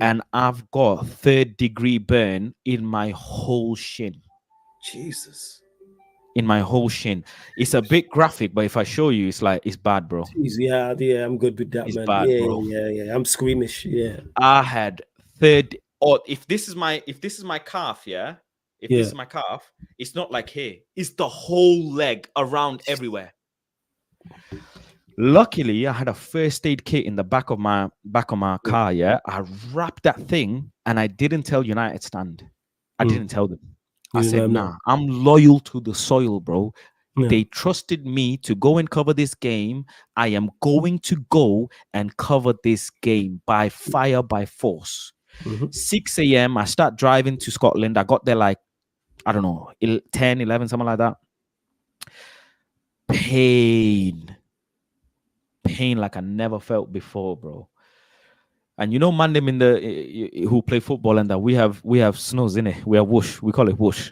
and I've got 3rd-degree burn in my whole shin. Jesus. In my whole shin. It's a bit graphic, but if I show you, it's bad, bro. Jeez, yeah, I'm good with that, it's man. Bad, bro. Yeah. I'm squeamish. Yeah. I had if this is my calf, yeah. If this is my calf, it's not like here. It's the whole leg around everywhere. Luckily, I had a first aid kit in the back of my Yeah. car. Yeah, I wrapped that thing, and I didn't tell United Stand. I Mm. didn't tell them. I You didn't let said, him know. "Nah, I'm loyal to the soil, bro. Yeah. They trusted me to go and cover this game. I am going to go and cover this game by fire, by force." Mm-hmm. 6 a.m. I start driving to Scotland. I got there like, I don't know, 10, 11, something like that. Pain. Pain like I never felt before, bro. And you know, man, them in the who play football and that we have snows in it. We have whoosh. We call it whoosh.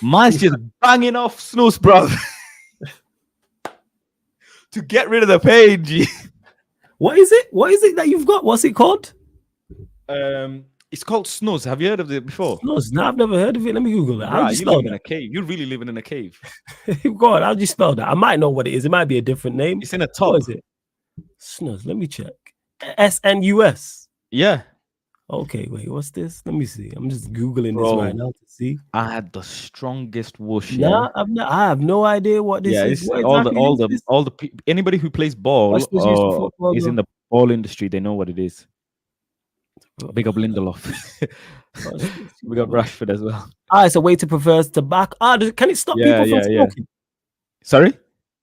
Man's just banging off snooze, bro, to get rid of the pain. G. What is it? What is it that you've got? What's it called? It's called snooze. Have you heard of it before? No, no, I've never heard of it. Let me Google it. How do Right, you you spell living in that? a cave. You're really living in a cave. Go on. How do you spell that? I might know what it is. It might be a different name. It's in a What tub. is it? Snus. Let me check. SNUS. Yeah, Okay, wait. What's this? Let me see. I'm just googling this right bro. now to see. I had the strongest whoosh. Yeah, Nah, I have no idea what this yeah. is. It's What exactly is this? anybody who plays ball What's this used for or football, is in bro? the ball industry, they know what it is. Big up Lindelof. What's this? We got Rashford as well. It's a way to prefers tobacco. Can it stop Yeah, people from yeah, yeah. smoking? Sorry.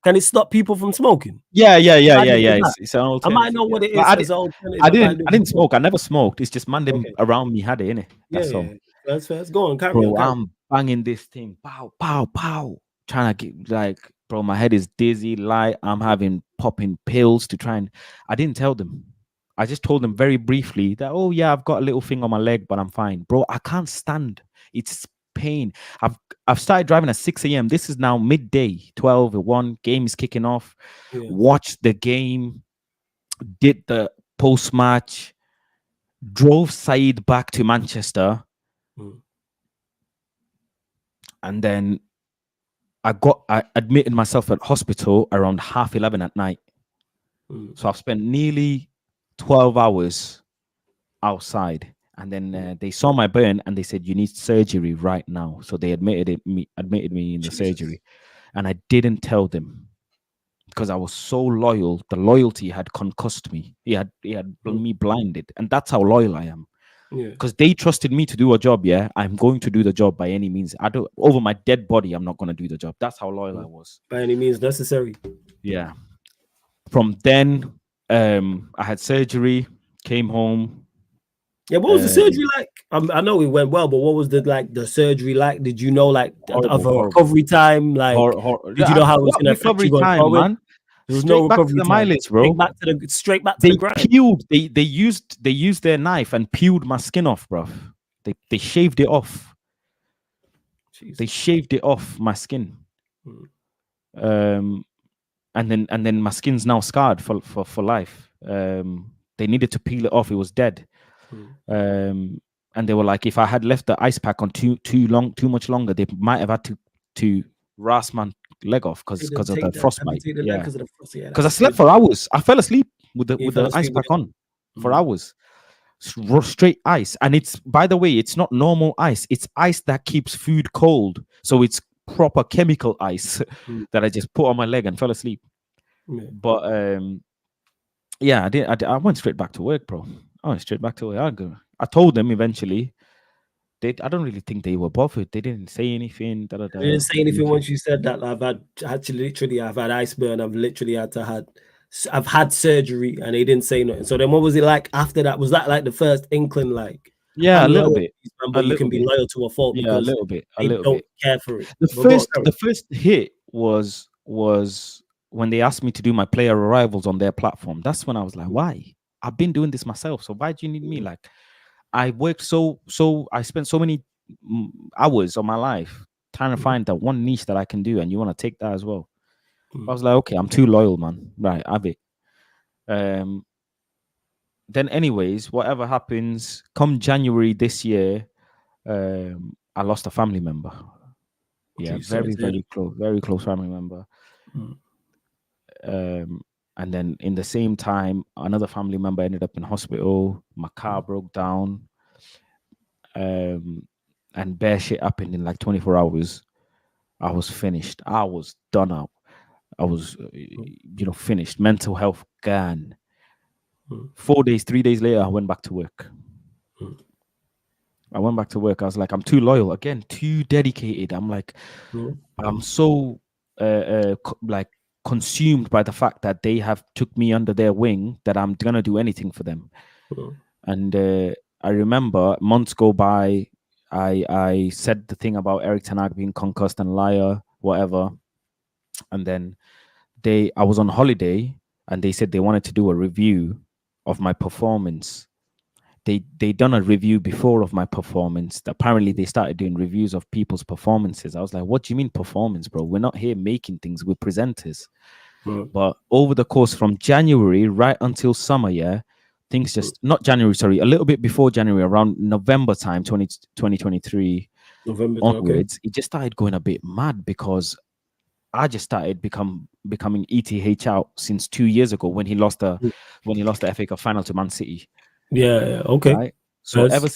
Can it stop people from smoking? Yeah, yeah, yeah, Might yeah, be yeah. that. It's an I might alternative. know Yeah, what it but is as an alternative. I I might didn't, do I didn't before. smoke. I never smoked. It's just man them Okay. around me had it in it. Yeah, That's yeah. all. That's go on. Carry on. Bro, Carry I'm banging this thing. Pow, pow, pow. Trying to get like, bro, my head is dizzy, light. I'm having popping pills to try and I didn't tell them. I just told them very briefly that, oh yeah, I've got a little thing on my leg, but I'm fine. Bro, I can't stand. It's pain. I've started driving at 6 a.m. This is now midday, 12 or 1. Game is kicking off. on. Yeah. Watched the game, did the post match, drove Saeed back to Manchester, Mm. and then I admitted myself at hospital around 11:30 at night. Mm. So I've spent nearly 12 hours outside. And then they saw my burn and they said, you need surgery right now. So they admitted me in the Jesus. surgery. And I didn't tell them because I was so loyal. The loyalty had concussed me. He had me blinded. And that's how loyal I am. Yeah. Because they trusted me to do a job. Yeah, I'm going to do the job by any means. I don't over my dead body. I'm not going to do the job. That's how loyal I was. By any means necessary. Yeah. From then, I had surgery. Came home. Yeah, what was the surgery like? I know it went well, but what was the surgery like? Did you know of a recovery time? Did you know how it was What going to affect you recovery going time, forward? man? There was no Straight back to recovery the time. mileage, bro. Straight back to They the grind. peeled. They used their knife and peeled my skin off, bro. They shaved it off. Jeez. They shaved it off my skin. And then my skin's now scarred for life. They needed to peel it off. It was dead. And they were like, if I had left the ice pack on too much longer, they might have had to rasp my leg off because of the frostbite. Yeah, because I slept for hours. I fell asleep with the ice pack on for hours. Straight ice, and it's, by the way, it's not normal ice. It's ice that keeps food cold, so it's proper chemical ice that I just put on my leg and fell asleep. But yeah, I went straight back to work, bro. I went straight back to work. I told them eventually. I don't really think they were bothered. They didn't say anything. They didn't say anything once you said that. I've had ice burn. I've had surgery, and they didn't say nothing. So then, what was it like after that? Was that like the first inkling, like, yeah, a little bit, but you can be loyal to a fault yeah, because a little bit, they don't care for it. The first hit was when they asked me to do my player arrivals on their platform. That's when I was like, why? I've been doing this myself, so why do you need me? Like, I worked I spent so many hours of my life trying to find that one niche that I can do, and you want to take that as well. I was like, okay, I'm too loyal, man. Right, have it. Then anyways, whatever happens, come January this year, I lost a family member. Yeah, very close family member. And then in the same time, another family member ended up in hospital. My car broke down. And bare shit happened in like 24 hours. I was finished. I was done out. I was, finished. Mental health gone. Mm. 4 days, 3 days later, I went back to work. Mm. I went back to work. I was like, I'm too loyal again, too dedicated. I'm like, Mm. I'm so like consumed by the fact that they have took me under their wing that I'm gonna do anything for them. Mm. And I remember months go by. I said the thing about Eric Ten Hag being concussed and liar, whatever, and then I was on holiday and they said they wanted to do a review of my performance. They done a review before of my performance. Apparently they started doing reviews of people's performances. I was like, what do you mean performance, bro? We're not here making things, we're presenters. Mm. But over the course from January right until summer, yeah, things just not January, sorry, a little bit before January, around November time, 2023 November. Okay. onwards, it just started going a bit mad because I just started becoming ETH out since 2 years ago when he lost the Mm. FA Cup final to Man City. Yeah. Yeah. Okay. Right. So Yes. ever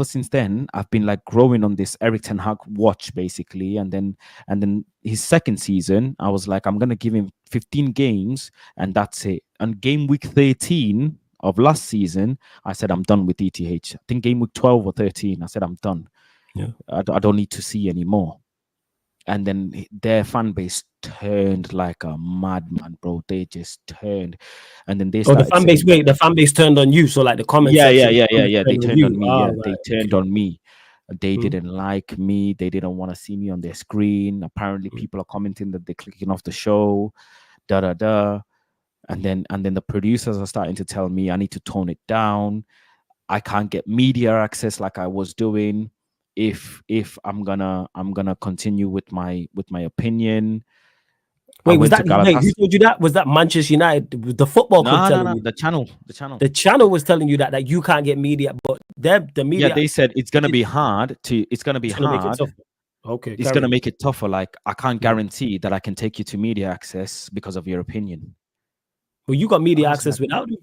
since then, I've been like growing on this Eric Ten Hag watch basically, and then his second season, I was like, I'm gonna give him 15 games, and that's it. And game week 13 of last season, I said I'm done with ETH. I think game week 12 or 13, I said I'm done. Yeah. I don't need to see anymore. And then their fan base turned like a madman, bro. They just turned, and then they Oh, the started fan base. saying, Wait, the fan base turned on you. So like the comment yeah, yeah, section, yeah, the yeah, comments yeah. They turned on turned on you. me. Ah, Yeah, they right. turned Okay. on me. They Mm. didn't like me. They didn't want to see me on their screen. Apparently, Mm. people are commenting that they're clicking off the show, da da da. And then the producers are starting to tell me I need to tone it down. I can't get media access like I was doing. If I'm gonna continue with my opinion. I Wait, was went to that wait? Who Galatasaray. told you that? Was that Manchester United, was the football club No, no, telling no. you? The channel. The channel was telling you that you can't get media, but the Yeah, media they said it's gonna did, be hard to. It's gonna be it's gonna make it hard. tough. Okay, It's carry gonna on. make it tougher. Like I can't Mm. guarantee that I can take you to media access because of your opinion. Well, you got I media was access like, without it.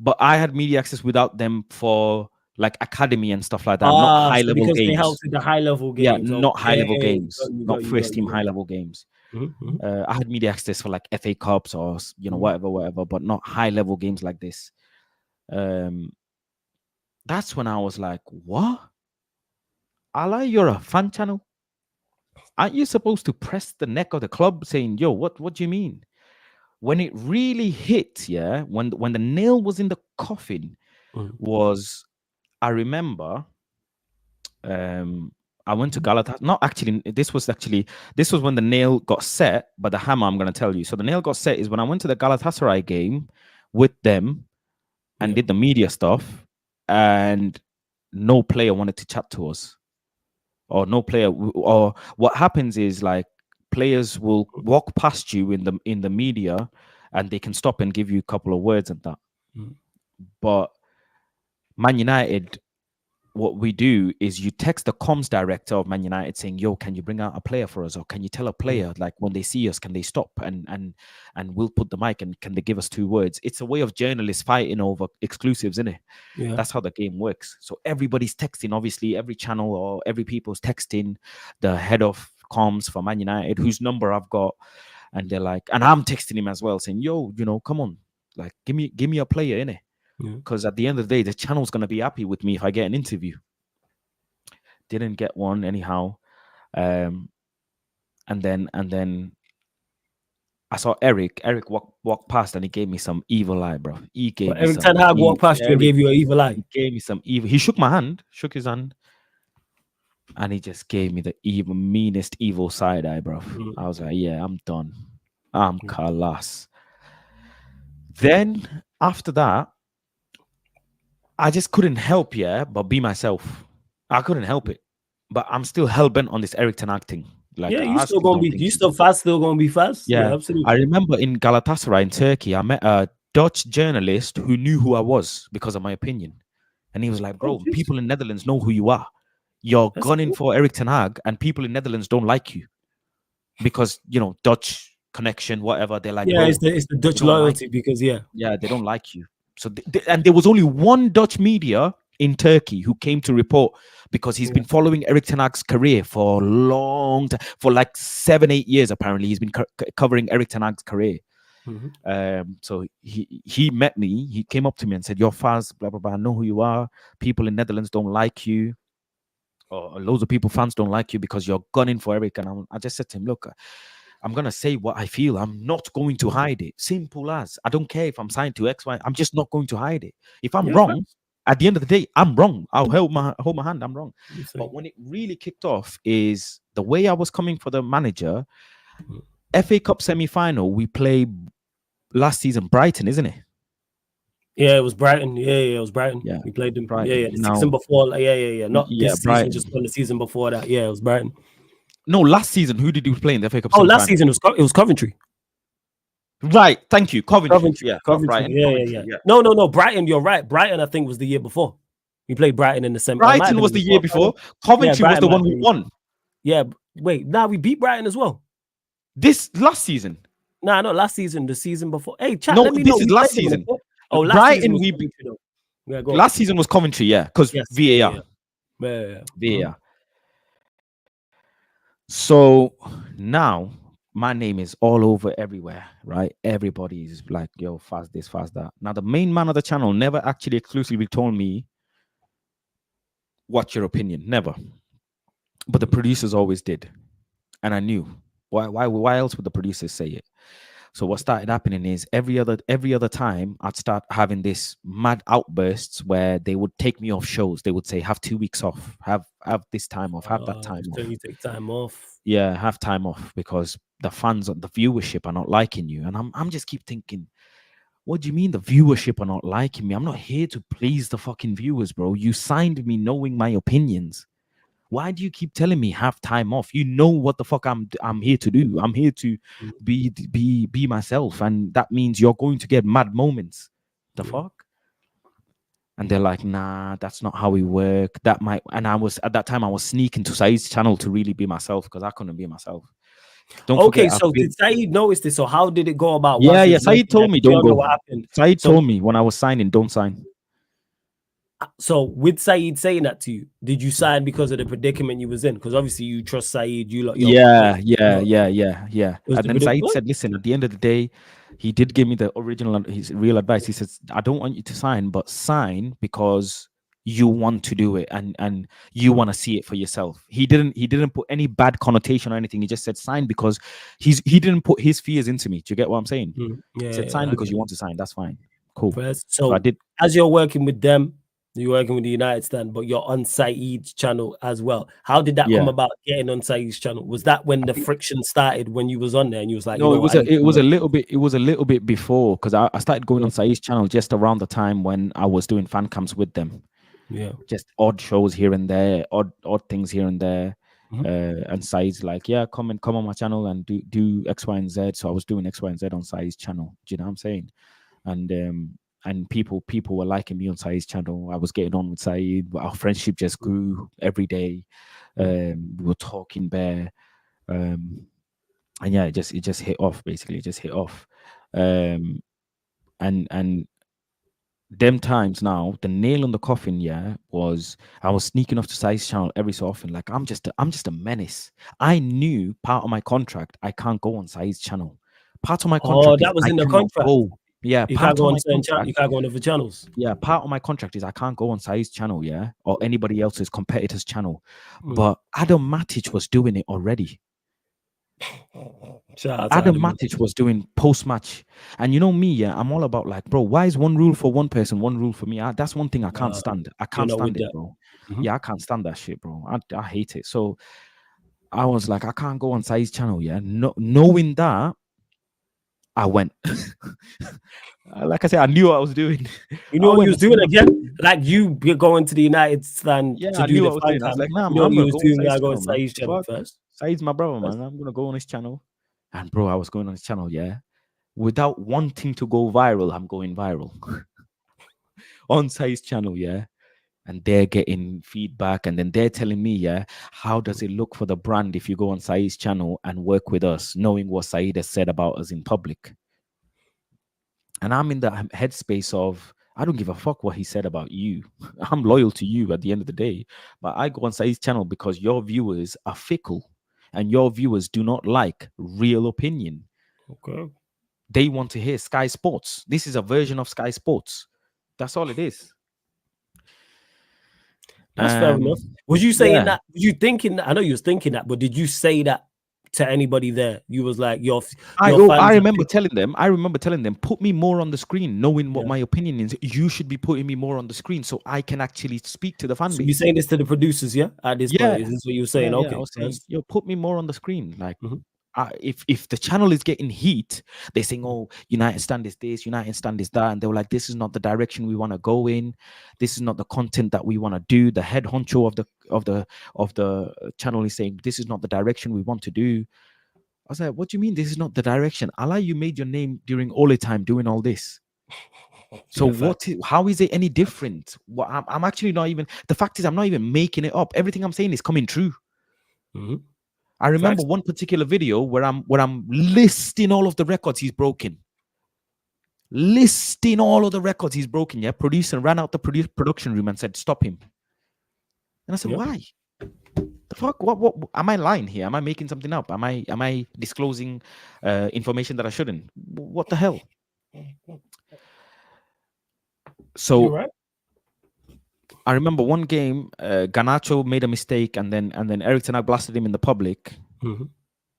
but I had media access without them for like academy and stuff like that, not Ah, high so level because they games. helped with the high level Yeah, games. not high level Okay, games, got you, got not you, got first you, team got high you. level games. Mm-hmm. I had media access for like FA Cups or Mm-hmm. whatever, but not high level games like this. Um, that's when I was like, what? Allah, you're a fan channel. Aren't you supposed to press the neck of the club saying, yo, what do you mean? When it really hit, yeah, when the nail was in the coffin, Mm-hmm. was I remember I went to Galatasaray. Not actually, this was when the nail got set, but the hammer I'm gonna tell you. So the nail got set is when I went to the Galatasaray game with them and Yeah. did the media stuff, and no player wanted to chat to us. Or no player or what happens is like players will walk past you in the media and they can stop and give you a couple of words and that. Mm-hmm. But Man United, what we do is you text the comms director of Man United saying, yo, can you bring out a player for us? Or can you tell a player like when they see us, can they stop and we'll put the mic and can they give us 2 words? It's a way of journalists fighting over exclusives, isn't it? Yeah. That's how the game works. So everybody's texting, obviously, every channel or every people's texting the head of comms for Man United, whose number I've got. And they're like, and I'm texting him as well, saying, yo, come on, like give me a player, innit? Yeah. Because at the end of the day, the channel's gonna be happy with me if I get an interview. Didn't get one anyhow. And then I saw Eric. Eric walk past and he gave me some evil eye, bro. He gave But me Eric some Ten Hag walked past you and Eric. gave you an evil eye. He gave me some evil. He shook my hand, shook his hand, and he just gave me the evil, meanest evil side eye, bro. Mm. I was like, yeah, I'm done. I'm Mm. kalas. Then after that, I just couldn't help, yeah, but be myself. I couldn't help it. But I'm still hell bent on this Eric Ten Hag thing. Like Yeah, you I still still gonna don't be, think you he's still fast, still gonna be fast. Yeah, yeah. I absolutely. remember in Galatasaray in Turkey, I met a Dutch journalist who knew who I was because of my opinion. And he was like, Oh, bro, jeez. people in Netherlands know who you are. You're That's gunning cool. for Eric Ten Hag, and people in Netherlands don't like you because Dutch connection, whatever. They're like, Yeah, bro, it's the they Dutch don't like loyalty you. because yeah. Yeah, they don't like you. So and there was only one Dutch media in Turkey who came to report because he's been following Eric Ten Hag's career for a long time, for like 7-8 years. Apparently, he's been covering Eric Ten Hag's career. So he met me. He came up to me and said, "You're Faz, blah blah blah. I know who you are. People in Netherlands don't like you, or loads of people, fans don't like you because you're gunning for Eric." And I just said to him, "Look, I'm gonna say what I feel. I'm not going to hide it. Simple as. I don't care if I'm signed to X, Y. I'm just not going to hide it. If I'm wrong, at the end of the day, I'm wrong. I'll hold my hand. I'm wrong." But when it really kicked off is the way I was coming for the manager. FA Cup semi-final, we played last season Brighton, isn't it? Yeah, it was Brighton. Yeah, it was Brighton. Yeah, we played them. Brighton. Yeah, the season before. Not this Brighton. season, just on the season before that. Yeah, it was Brighton. No, last season, who did you play in the FA Cup? Last season it was Coventry. Right, thank you, Coventry. Yeah, Coventry. Brighton, yeah. No, Brighton. You're right. Brighton, I think, was the year before. We played Brighton in the semi. Brighton was the year before. Coventry was the one who won. Yeah, wait. Now we beat Brighton as well. This last season. Nah, not last season. The season before. Hey, chat. No, let me this know. is last season. Last Brighton season last season was Coventry, yeah, because VAR. Yeah. VAR. So now my name is all over everywhere, right? Everybody is like, "Yo, fast this, fast that." Now the main man of the channel never actually exclusively told me, "What's your opinion?" Never. But the producers always did, and I knew. Why else would the producers say it? So what started happening is every other time I'd start having this mad outbursts where they would take me off shows. They would say, "Have 2 weeks off, have this time off, have that time off." You take time off. Yeah, have time off because the fans, the viewership are not liking you. And I'm just keep thinking, what do you mean the viewership are not liking me? I'm not here to please the fucking viewers, bro. You signed me knowing my opinions. Why do you keep telling me have time off? You know what the fuck I'm here to do. I'm here to be myself, and that means you're going to get mad moments. The fuck? And they're like, "Nah, that's not how we work." That might, and I was at that time I was sneaking to Saeed's channel to really be myself because I couldn't be myself. Don't forget, so did Saeed notice this? So how did it go about? Yeah. Saeed told me don't go. What happened? Saeed told me when I was signing, don't sign. So with Saeed saying that to you, did you sign because of the predicament you was in? Because obviously you trust Saeed. Yeah. And then Saeed said, "Listen, at the end of the day," he did give me the original, his real advice. He says, "I don't want you to sign, but sign because you want to do it and you want to see it for yourself." He didn't put any bad connotation or anything. He just said sign because he didn't put his fears into me. Do you get what I'm saying? He said sign because you want to sign. That's fine. Cool. So I did. As you're working with them, you're working with the United stand, but you're on Saeed's channel as well. How did that come about, getting on Saeed's channel? Was that when the friction started, when you was on there and you was like, no, it was a little bit before, because I started going on Saeed's channel just around the time when I was doing fan camps with them. Yeah. Just odd shows here and there, odd things here and there. And Saeed's like, "Yeah, come on my channel and do X, Y, and Z." So I was doing X, Y, and Z on Saeed's channel. Do you know what I'm saying? And people were liking me on Saeed's channel. I was getting on with Saeed. Our friendship just grew every day. We were talking bare, and yeah, it just hit off. Basically, it just hit off. And them times now, the nail on the coffin, was I was sneaking off to Saeed's channel every so often. Like I'm just a menace. I knew part of my contract I can't go on Saeed's channel. Part of my contract. That was in the contract. Yeah, you can't go on you can't go on other channels. Yeah, part of my contract is I can't go on Saeed's channel, or anybody else's competitor's channel. But Adam Matic was doing it already. Adam Matic was doing post-match, and you know me, I'm all about like, bro, why is one rule for one person, one rule for me? That's one thing I can't stand. I can't stand it, bro. Yeah, I can't stand that shit, bro. I hate it. So I was like, I can't go on Saeed's channel, no, knowing that. I went. Like I said, I knew what I was doing. You know what you was doing again? Like you going to the United stand to do the fan cam. I was like, nah, man, I'm gonna go on Saeed's channel first. Saeed's my brother, man. I'm gonna go on his channel. And bro, I was going on his channel, without wanting to go viral. I'm going viral on Saeed's channel, and they're getting feedback, and then they're telling me, how does it look for the brand if you go on Saeed's channel and work with us, knowing what Saeed has said about us in public? And I'm in the headspace of, I don't give a fuck what he said about you. I'm loyal to you at the end of the day. But I go on Saeed's channel because your viewers are fickle and your viewers do not like real opinion. Okay. They want to hear Sky Sports. This is a version of Sky Sports. That's all it is. That's fair enough. Was you saying Yeah. that? Was you thinking that? I know you was thinking that, but did you say that to anybody there? You was like, your I fans. remember telling them, put me more on the screen, knowing what Yeah. my opinion is. You should be putting me more on the screen so I can actually speak to the fan So you base. saying this to the producers, yeah? At this Yeah, point, is this what you were saying? yeah. I Okay. was saying, yo, put me more on the screen. Like, Mhm. if the channel is getting heat, they're saying, "Oh, United stand is this, United stand is that," and they were like, "This is not the direction we want to go in. This is not the content that we want to do." The head honcho of the channel is saying, "This is not the direction we want to do." I was like, "What do you mean this is not the direction? Allah, you made your name during all the time doing all this. So Yeah, how is it any different? I'm actually not even. The fact is, I'm not even making it up. Everything I'm saying is coming true. Mhm. I remember Facts. one particular video where I'm listing all of the records he's broken. Listing all of the records he's broken. Yeah, producer ran out the production room and said, "Stop him." And I said, Yeah. "Why? The fuck? What? Am I lying here? Am I making something up? Am I disclosing information that I shouldn't? What the hell?" You're So right. I remember one game, Ganacho made a mistake, and then Eric Ten Hag blasted him in the public, Mhm.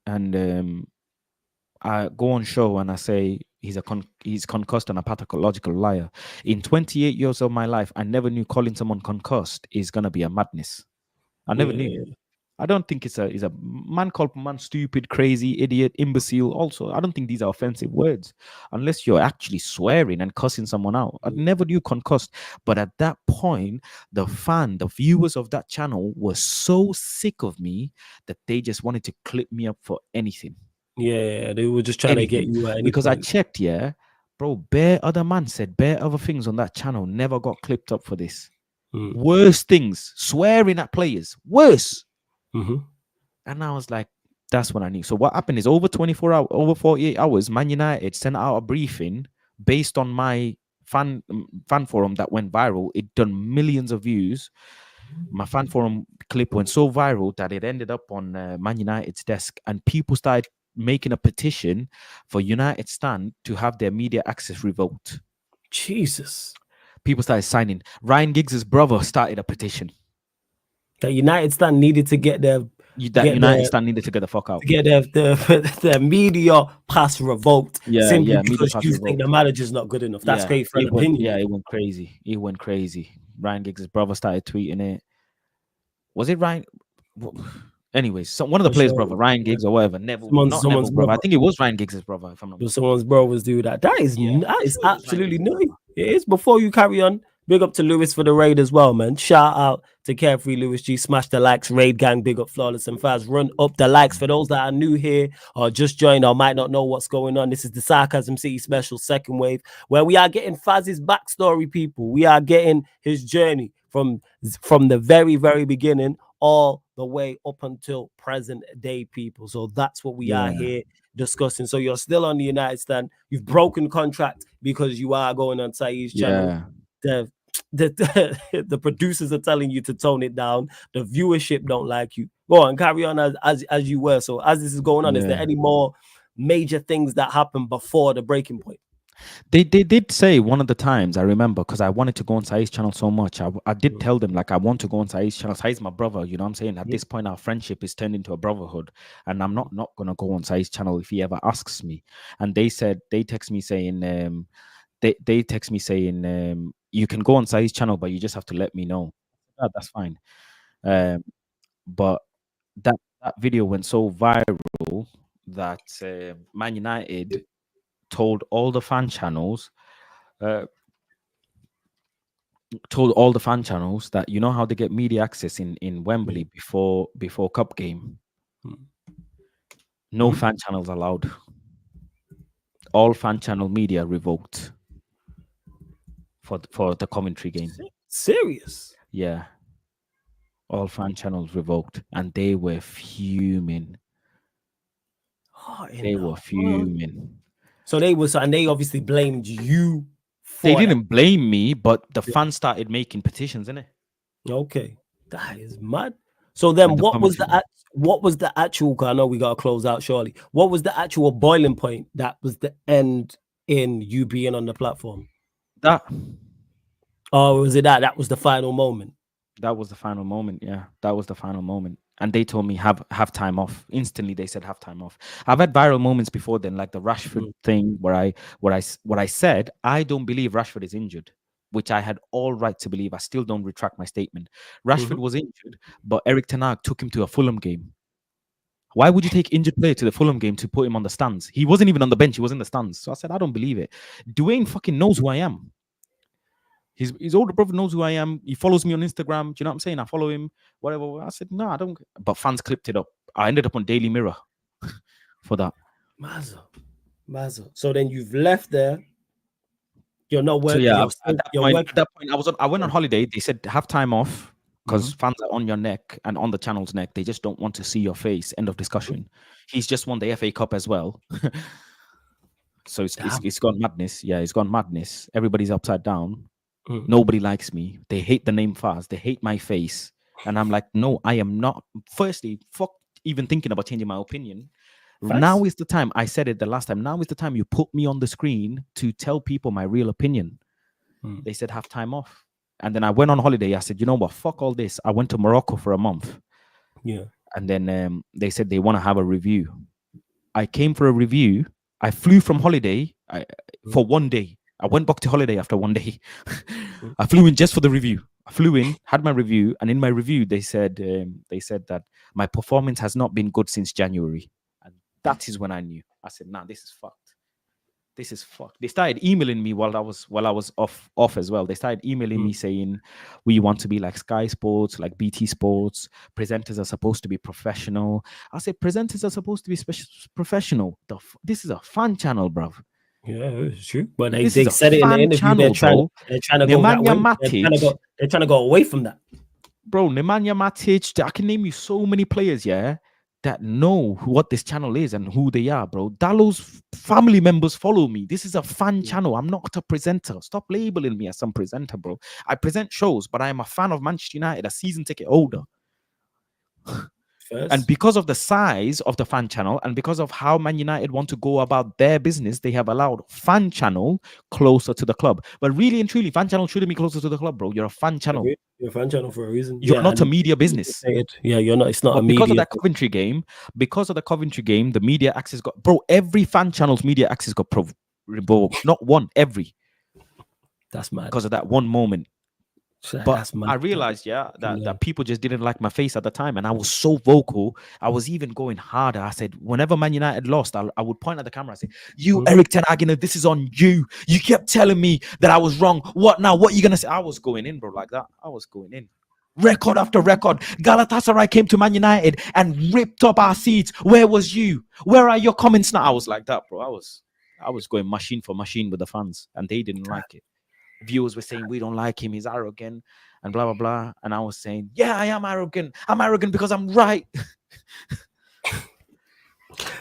and I go on show and I say he's concussed and a pathological liar. In 28 years of my life, I never knew calling someone concussed is gonna be a madness. I never knew. Yeah. I don't think it's a man called man stupid, crazy, idiot, imbecile. Also, I don't think these are offensive words unless you're actually swearing and cussing someone out. I never knew concussed, but at that point, the viewers of that channel were so sick of me that they just wanted to clip me up for anything, Yeah, they were just trying to get anything. you at any Because I point. checked, yeah, bro. Bare other man said bare other things on that channel never got clipped up for this. Mm. Worse things, swearing at players, worse. Mhm. And I was like, that's what I knew. So what happened is over 24 hours, over 48 hours, Man United sent out a briefing based on my fan forum that went viral. It done millions of views. My fan forum clip went so viral that it ended up on Man United's desk, and people started making a petition for United Stand to have their media access revoked. Jesus. People started signing. Ryan Giggs' brother started a petition. The United stand needed to get their That get United their Stand needed to get the fuck out. to get their media pass revoked Yeah, simply media because pass you think revoked. the manager's not good enough. That's great for an opinion. It went crazy. It went crazy. Ryan Giggs' brother started tweeting it. Was it Ryan? Anyways, one of the For players' sure. brother, Ryan Yeah. Giggs or whatever, not Someone's Neville's brother. I brother. think it was Ryan Giggs' brother, if I'm not mistaken. Someone's brothers do that. That Yeah, I'm is sure it was Ryan absolutely Giggs' new. brother. It is. Before you carry on, big up to Lewis for the raid as well, man. Shout out to Carefree Lewis G. Smash the likes, raid gang, big up Flawless and Faz. Run up the likes for those that are new here or just joined or might not know what's going on. This is the Sarcasm City Special Second Wave, where we are getting Faz's backstory, people. We are getting his journey from the very, very beginning all the way up until present day, people. So that's what we are Yeah, here discussing. So you're still on the United Stand. You've broken contract because you are going on Saeed's channel. yeah, The producers are telling you to tone it down. The viewership don't like you. Go on, carry on as you were. So as this is going on, is there yeah. any more major things that happened before the breaking point? They did say one of the times I remember, because I wanted to go on Saeed's channel so much. I did tell them, like, I want to go on Saeed's channel. Saeed's my brother, you know what I'm saying? At this point, our friendship is turned into a brotherhood, and I'm not gonna go on Saeed's channel if he ever asks me. And they text me saying, they text me saying, you can go on Saeed's channel, but you just have to let me know. That's fine. But that video went so viral that Man United told all the fan channels, that, you know how they get media access in Wembley before cup game. No fan channels allowed. All fan channel media revoked for the commentary game. Serious? Yeah, all fan channels revoked, and they were fuming. Oh, They were fuming. So they obviously blamed you They for that. didn't blame me, but the fans started making petitions, innit? Okay, that is mad. So then, And the commentary. what was the actual? 'Cause I know we gotta close out shortly. What was the actual boiling point that was the end in you being on the platform? That Or was it that was the final moment? that was the final moment. Yeah, that was the final moment. And they told me have time off. Instantly, they said have time off. I've had viral moments before then, like the Rashford Mm, thing, where what I said. I don't believe Rashford is injured, which I had all right to believe. I still don't retract my statement. Rashford mhm. was injured, but Eric Ten Hag took him to a Fulham game. Why would you take injured player to the Fulham game to put him on the stands? He wasn't even on the bench. He was in the stands. So I said, I don't believe it. Dwayne fucking knows who I am. His older brother knows who I am. He follows me on Instagram. Do you know what I'm saying? I follow him, whatever. I said, no, I don't. But fans clipped it up. I ended up on Daily Mirror for that. Mazel, mazel. So then you've left there. You're not So working. yeah, You're still you're at working. that point, I went on holiday. They said have time off because Mhm, fans are on your neck and on the channel's neck. They just don't want to see your face. End of mhm. discussion. He's just won the FA Cup as well. So Damn. it's gone madness. Yeah, it's gone madness. Everybody's upside down. Mm. Nobody likes me. They hate the name Faz. They hate my face. And I'm like, no, I am not. Firstly, fuck even thinking about changing my opinion. Now Facts. is the time. I said it the last time. Now is the time you put me on the screen to tell people my real opinion. Mm. They said have time off. And then I went on holiday. I said, you know what? Fuck all this. I went to Morocco for a month. Yeah. And then they said they want to have a review. I came for a review. I flew from holiday Mm, for one day. I went back to holiday after one day. mm. I flew in just for the review. I flew in, had my review, and in my review they said that my performance has not been good since January, and that is when I knew. I said, "Nah, this is fucked. This is fucked." They started emailing me while I was off as well. They started emailing Mm. me saying, "We want to be like Sky Sports, like BT Sports. Presenters are supposed to be professional." I said, "Presenters are supposed to be professional. This is a fan channel, bruv. Yeah, it's true. But This they is a said it in the fan interview. channel, bro. They're trying to go that Nemanja way. Matic, They're trying to go away from that. bro. Nemanja Matic. I can name you so many players, yeah, that know what this channel is and who they are, bro. Dalo's family members follow me. This is a fan Mm. channel. I'm not a presenter. Stop labeling me as some presenter, bro. I present shows, but I am a fan of Manchester United, a season ticket holder. And First. because of the size of the fan channel and because of how Man United want to go about their business, they have allowed fan channel closer to the club. But really and truly, fan channel shouldn't be closer to the club, bro. You're a fan channel. Agree. You're a fan channel for a reason. You're Yeah, not a and media you business. stated, yeah, you're not. It's not a But because of media that Coventry game, the media access got, bro, every fan channel's media access got revoked. Not one, every, That's mad. because of that one moment. But That's mad. I realized, yeah, Yeah. that people just didn't like my face at the time. And I was so vocal. I was even going harder. I said, whenever Man United lost, I would point at the camera and say, you, Mhm. Eric Ten Hag, this is on you. You kept telling me that I was wrong. What now? What are you going to say? I was going in, bro, like that. I was going in. Record after record. Galatasaray came to Man United and ripped up our seats. Where was you? Where are your comments now? I was like that, bro. I was going machine for machine with the fans, and they didn't like it. Viewers were saying we don't like him, he's arrogant, and blah blah blah. And I was saying, yeah, I am arrogant. I'm arrogant because I'm right.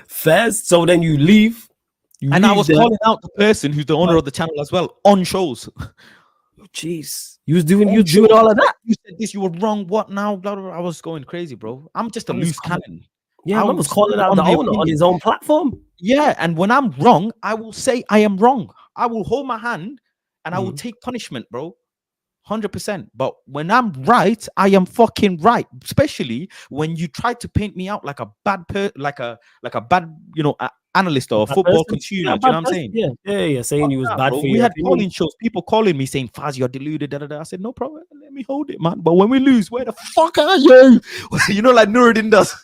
First, so then you leave. And I was There. calling out the person who's the owner of the channel as well on shows. Jeez, you On was doing shows. all of that. You said this, you were wrong. What now? Blah, blah, blah. I was going crazy, bro. I'm just a Man was loose calling, cannon. yeah, I man will was calling stand out on the my owner on opinion. his own platform. Yeah, and when I'm wrong, I will say I am wrong. I will hold my hand and I will Mhm. take punishment, bro. 100%. But when I'm right, I am fucking right. Especially when you try to paint me out like a bad like a bad, analyst or Bad football person. Yeah, consumer. Do you know bad what I'm person. saying? Yeah, yeah. Saying Fuck you was that, bad bro. for We your had opinion. calling shows, people calling me saying, Faz, you're deluded. Da, da, da. I said, no problem. Let me hold it, man. But when we lose, where the fuck are you? Like Nuruddin does.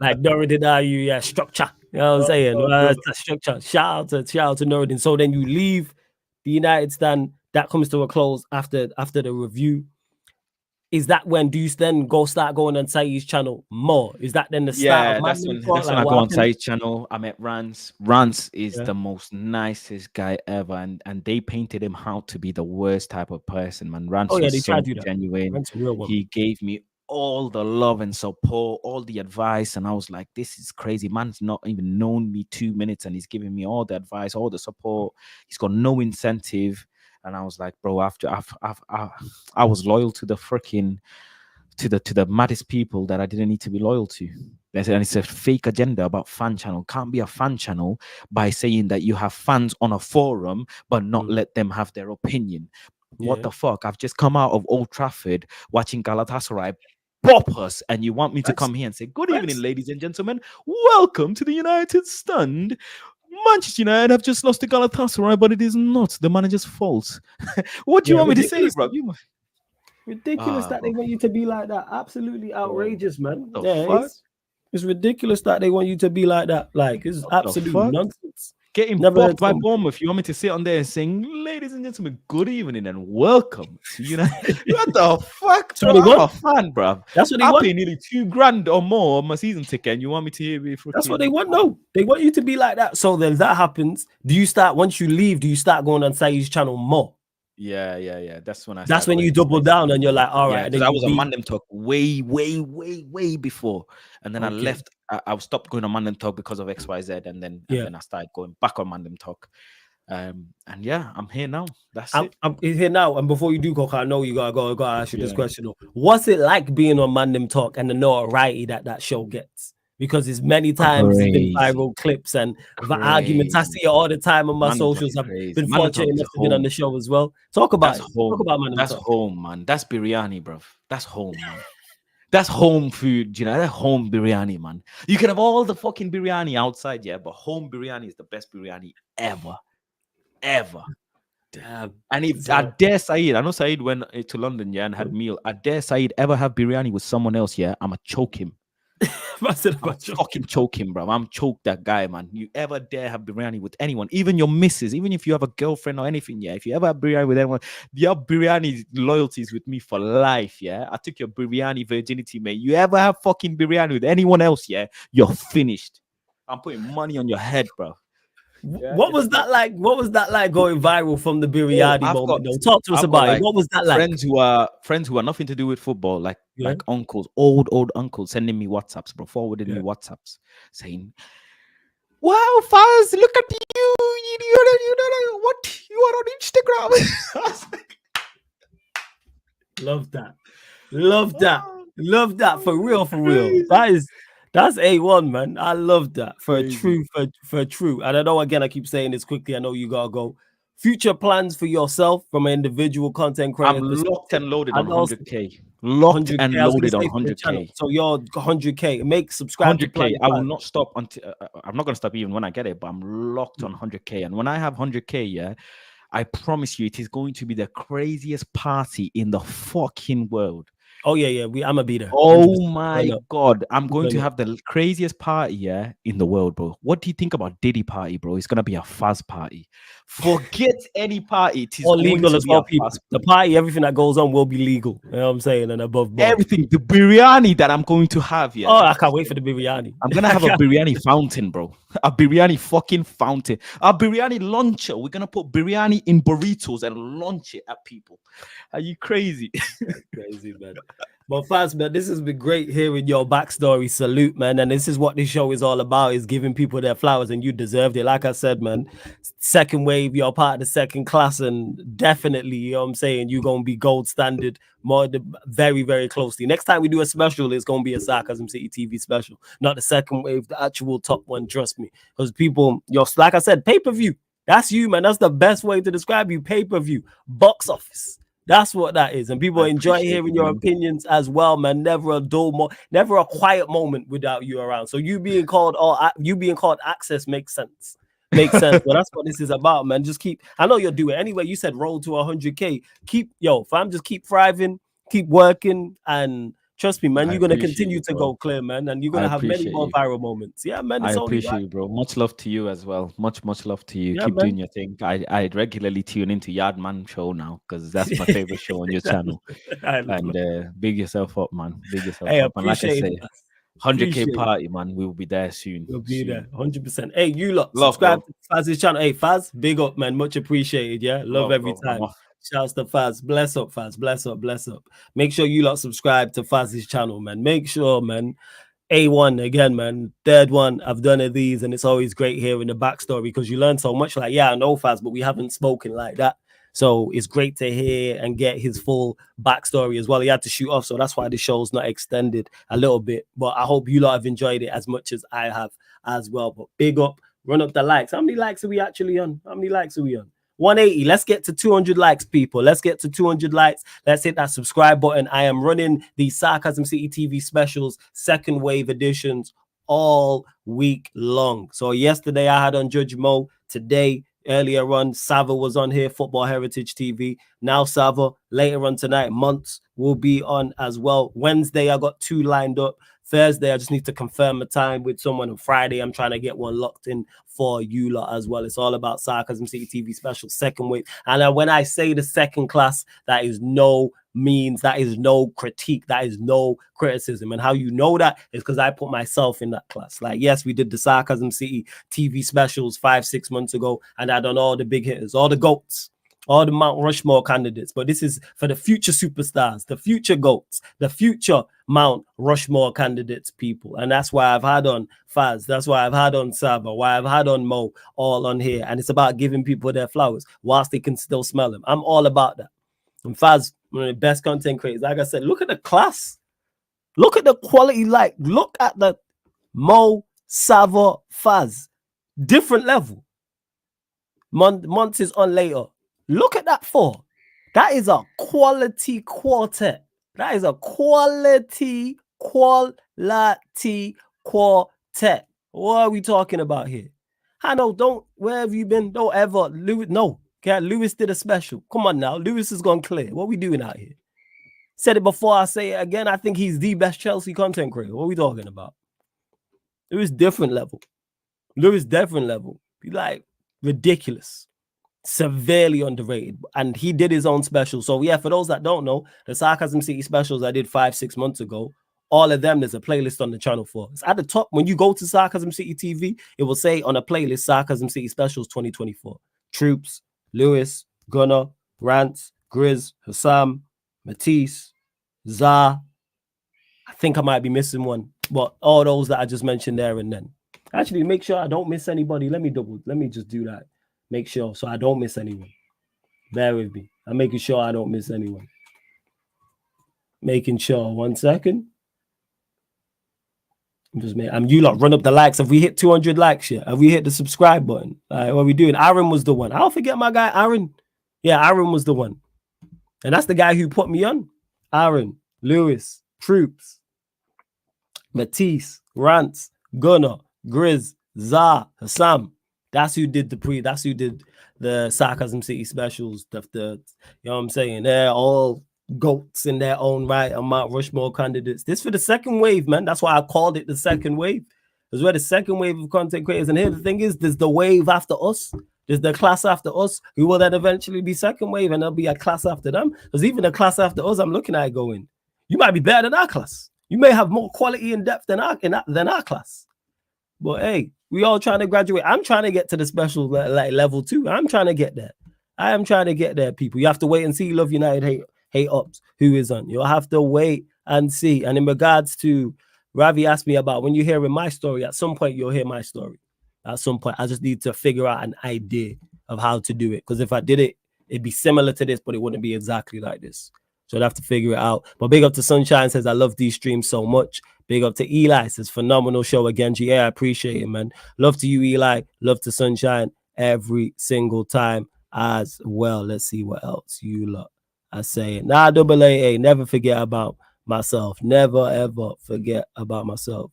Like Nuruddin, you, yeah, structure. You know what I'm saying? Oh, It's a structure. Shout out to Nuruddin. So then you leave the United stand. That comes to a close after the review. Is that when do you then start going on Saeed's channel more? Is that then the start of yeah, my that's when like I go what on happened? Saeed's channel. I met Rance. Rance is Yeah. the most nicest guy ever, and they painted him out to be the worst type of person. Man, Rance Oh yeah, was they tried so to do that. genuine. Rent's a real one. He gave me all the love and support, all the advice, and I was like, this is crazy. Man's not even known me 2 minutes, and he's giving me all the advice, all the support. He's got no incentive, and I was like, bro, I was loyal to the freaking to the maddest people that I didn't need to be loyal to. And it's a fake agenda about fan channel. Can't be a fan channel by saying that you have fans on a forum, but not let them have their opinion. What the fuck? I've just come out of Old Trafford watching Galatasaray bop us, and you want me to come here and say, good evening, ladies and gentlemen. Welcome to the United Stand. Manchester United have just lost to Galatasaray, but it is not the manager's fault. What do you want me to say, bro? Ridiculous that they want you to be like that. Absolutely outrageous, man. It's ridiculous that they want you to be like that. Like, it's absolute nonsense. Getting bopped by Bournemouth. You want me to sit on there and sing, ladies and gentlemen, good evening and welcome to United. What the fuck? Bro? I'm a fan, bro. That's what they want. I pay nearly $2,000 or more on my season ticket, and you want me to hear me? That's what they want. No, they want you to be like that. So then that happens. Do you start, once you leave, do you start going on Saeed's channel more? Yeah. That's when That's when you double down and you're like, all right. Because I was on Mandem Talk way before, and then I left. I stopped going on Mandem Talk because of XYZ, and then I started going back on Mandem Talk. And yeah, I'm here now. I'm here now. And before you do go, I know you gotta ask you this question. What's it like being on Mandem Talk and the notoriety that show gets? Because it's many times been viral clips and arguments. I see it all the time on my socials. I've been fortunate enough to be on the show as well. Talk about Mandem That's Talk. home, man. That's biryani, bro. That's home, man. That's home food, you know. That's home biryani, man. You can have all the fucking biryani outside, but home biryani is the best biryani ever. Damn. And if I dare Saeed, I know Saeed went to London, and had a meal. I dare Saeed ever have biryani with someone else, I'ma choke him. I'm fucking choke him, bro. I'm choke that guy, man. You ever dare have biryani with anyone, even your missus, even if you have a girlfriend or anything, if you ever have biryani with anyone, your biryani loyalty is with me for life, I took your biryani virginity, mate. You ever have fucking biryani with anyone else, you're finished. I'm putting money on your head, bro. What was that like? What was that like going viral from the biryani moment? Talk to us about it. What was that like? Friends who are nothing to do with football, like uncles, old uncles, sending me WhatsApps, bro, forwarding me WhatsApps, saying, "Wow, Faz, look at you! You what? You are on Instagram." Love that for real. That's A1, man. I love that for a true. And I know, again, I keep saying this quickly. I know you gotta go. Future plans for yourself from an individual content creator. I'm locked and loaded on 100K. Locked and loaded on 100K. So you're 100K. Make subscribe 100K. I will not stop until I'm not gonna stop even when I get it. But I'm locked on 100K. And when I have 100K, I promise you, it is going to be the craziest party in the fucking world. Oh yeah. I'm gonna be there. Oh my god, I'm going to have the craziest party in the world, bro. What do you think about Diddy party, bro? It's gonna be a fuzz party. Forget any party. It is all legal as well, people. The party, everything that goes on will be legal. You know what I'm saying? And above board. Everything. The biryani that I'm going to have, Oh, I can't wait for the biryani. I'm gonna have a biryani fountain, bro. A biryani fucking fountain. A biryani launcher. We're gonna put biryani in burritos and launch it at people. Are you crazy? Crazy, man. But Faz, man, this has been great hearing your backstory. Salute, man. And this is what this show is all about, is giving people their flowers, and you deserved it. Like I said, man, second wave, you're part of the second class, and definitely, you know what I'm saying, you're going to be gold standard very, very closely. Next time we do a special, it's going to be a Sarcasm City TV special, not the second wave, the actual top one, trust me. Because people, like I said, pay-per-view. That's you, man. That's the best way to describe you. Pay-per-view, box office. That's what that is. And people enjoy hearing your opinions as well, man. Never a quiet moment without you around. So you being called access makes sense. But that's what this is about, man. Just I know you'll do it. Anyway, you said roll to 100K. Fam, just keep thriving, keep working, and trust me, man, you're going to continue to go clear, man. And you're going to have many more viral moments. Yeah, man. I appreciate you, bro. Much love to you as well. Much love to you. Keep doing your thing. I regularly tune into Yardman show now because that's my favorite show on your channel. And big yourself up, man. Big yourself up. And like I say, 100K Appreciate it. party, man. We will be there soon. We'll be Soon. there 100%. Hey, you lot, Love, subscribe bro. to Faz's channel. Hey, Faz, big up, man. Much appreciated. Yeah, love Love, every bro. I'm time. off. Shouts to Faz. Bless up, Faz. Bless up, bless up. Make sure you lot subscribe to Faz's channel, man. Make sure, man. A1 again, man. Third one, I've done of these, and it's always great hearing the backstory because you learn so much. Like, yeah, I know Faz, but we haven't spoken like that. So it's great to hear and get his full backstory as well. He had to shoot off, so that's why the show's not extended a little bit. But I hope you lot have enjoyed it as much as I have as well. But big up, run up the likes. How many likes are we actually on? How many likes are we on? 180. Let's get to 200 likes, people. Let's get to 200 likes. Let's hit that subscribe button. I am running the Sarcasm City TV specials, second wave editions, all week long. So yesterday I had on Judge Mo. Today, earlier on, Sava was on here, Football Heritage TV. Now Sava, later on tonight, Months will be on as well. Wednesday, I got 2 lined up. Thursday, I just need to confirm a time with someone. On Friday, I'm trying to get one locked in for you lot as well. It's all about Sarcasm City TV special, second wave. And when I say the second class, that is no means, that is no critique, that is no criticism. And how you know that is because I put myself in that class. Like, yes, we did the Sarcasm City TV specials 5-6 months ago, and I done all the big hitters, all the GOATs, all the Mount Rushmore candidates. But this is for the future superstars, the future GOATs, the future Mount Rushmore candidates, people. And that's why I've had on Faz, that's why I've had on Saba, why I've had on Mo, all on here. And it's about giving people their flowers whilst they can still smell them. I'm all about that. And Faz, one of the best content creators. Like I said, look at the class. Look at the quality. Like, look at the Mo, Sava, Faz. Different level. Months is on later. Look at that 4. That is a quality quartet. That is a quality quartet. What are we talking about here? I know, don't, where have you been? Don't ever, Lewis, no. Okay, Lewis did a special. Come on now. Lewis has gone clear. What are we doing out here? Said it before, I say it again. I think he's the best Chelsea content creator. What are we talking about? Lewis different level. Lewis different level. Be like ridiculous. Severely underrated, and he did his own special. So yeah, for those that don't know, the Sarcasm City specials I did 5-6 months ago, all of them, there's a playlist on the channel for. It's at the top. When you go to Sarcasm City TV, it will say on a playlist Sarcasm City Specials 2024. Troops, Lewis, Gunner, Rants, Grizz, Hassam, Matisse, Zah. I think I might be missing one, but all those that I just mentioned there and then. Actually, make sure I don't miss anybody. Let me just do that. Make sure so I don't miss anyone. Bear with me. I'm making sure I don't miss anyone. Making sure. 1 second. You lot run up the likes. Have we hit 200 likes yet? Have we hit the subscribe button? What are we doing? Aaron was the one. I'll forget my guy, Aaron. Yeah, Aaron was the one. And that's the guy who put me on. Aaron, Lewis, Troops, Matisse, Rants, Gunner, Grizz, Zah, Hassam. That's who did the Sarcasm City specials. You know what I'm saying? They're all GOATs in their own right and Mount Rushmore candidates. This for the second wave, man. That's why I called it the second wave. Because we're the second wave of content creators. And here the thing is, there's the wave after us. There's the class after us, who will then eventually be second wave, and there'll be a class after them. Because even the class after us, I'm looking at it going, you might be better than our class. You may have more quality and depth than our class. But hey, we all trying to graduate. I'm trying to get to the special like level 2. I'm trying to get there. I am trying to get there, people. You have to wait and see. Love United, hate Ops, who is on. You'll have to wait and see. And in regards to, Ravi asked me about when you're hearing my story, at some point you'll hear my story. At some point, I just need to figure out an idea of how to do it. Because if I did it, it'd be similar to this, but it wouldn't be exactly like this. So I'd have to figure it out. But big up to Sunshine, says, I love these streams so much. Big up to Eli, says, phenomenal show again. Yeah, I appreciate it, man. Love to you, Eli. Love to Sunshine every single time as well. Let's see what else you lot are saying. Nah, double AA, never forget about myself. Never, ever forget about myself.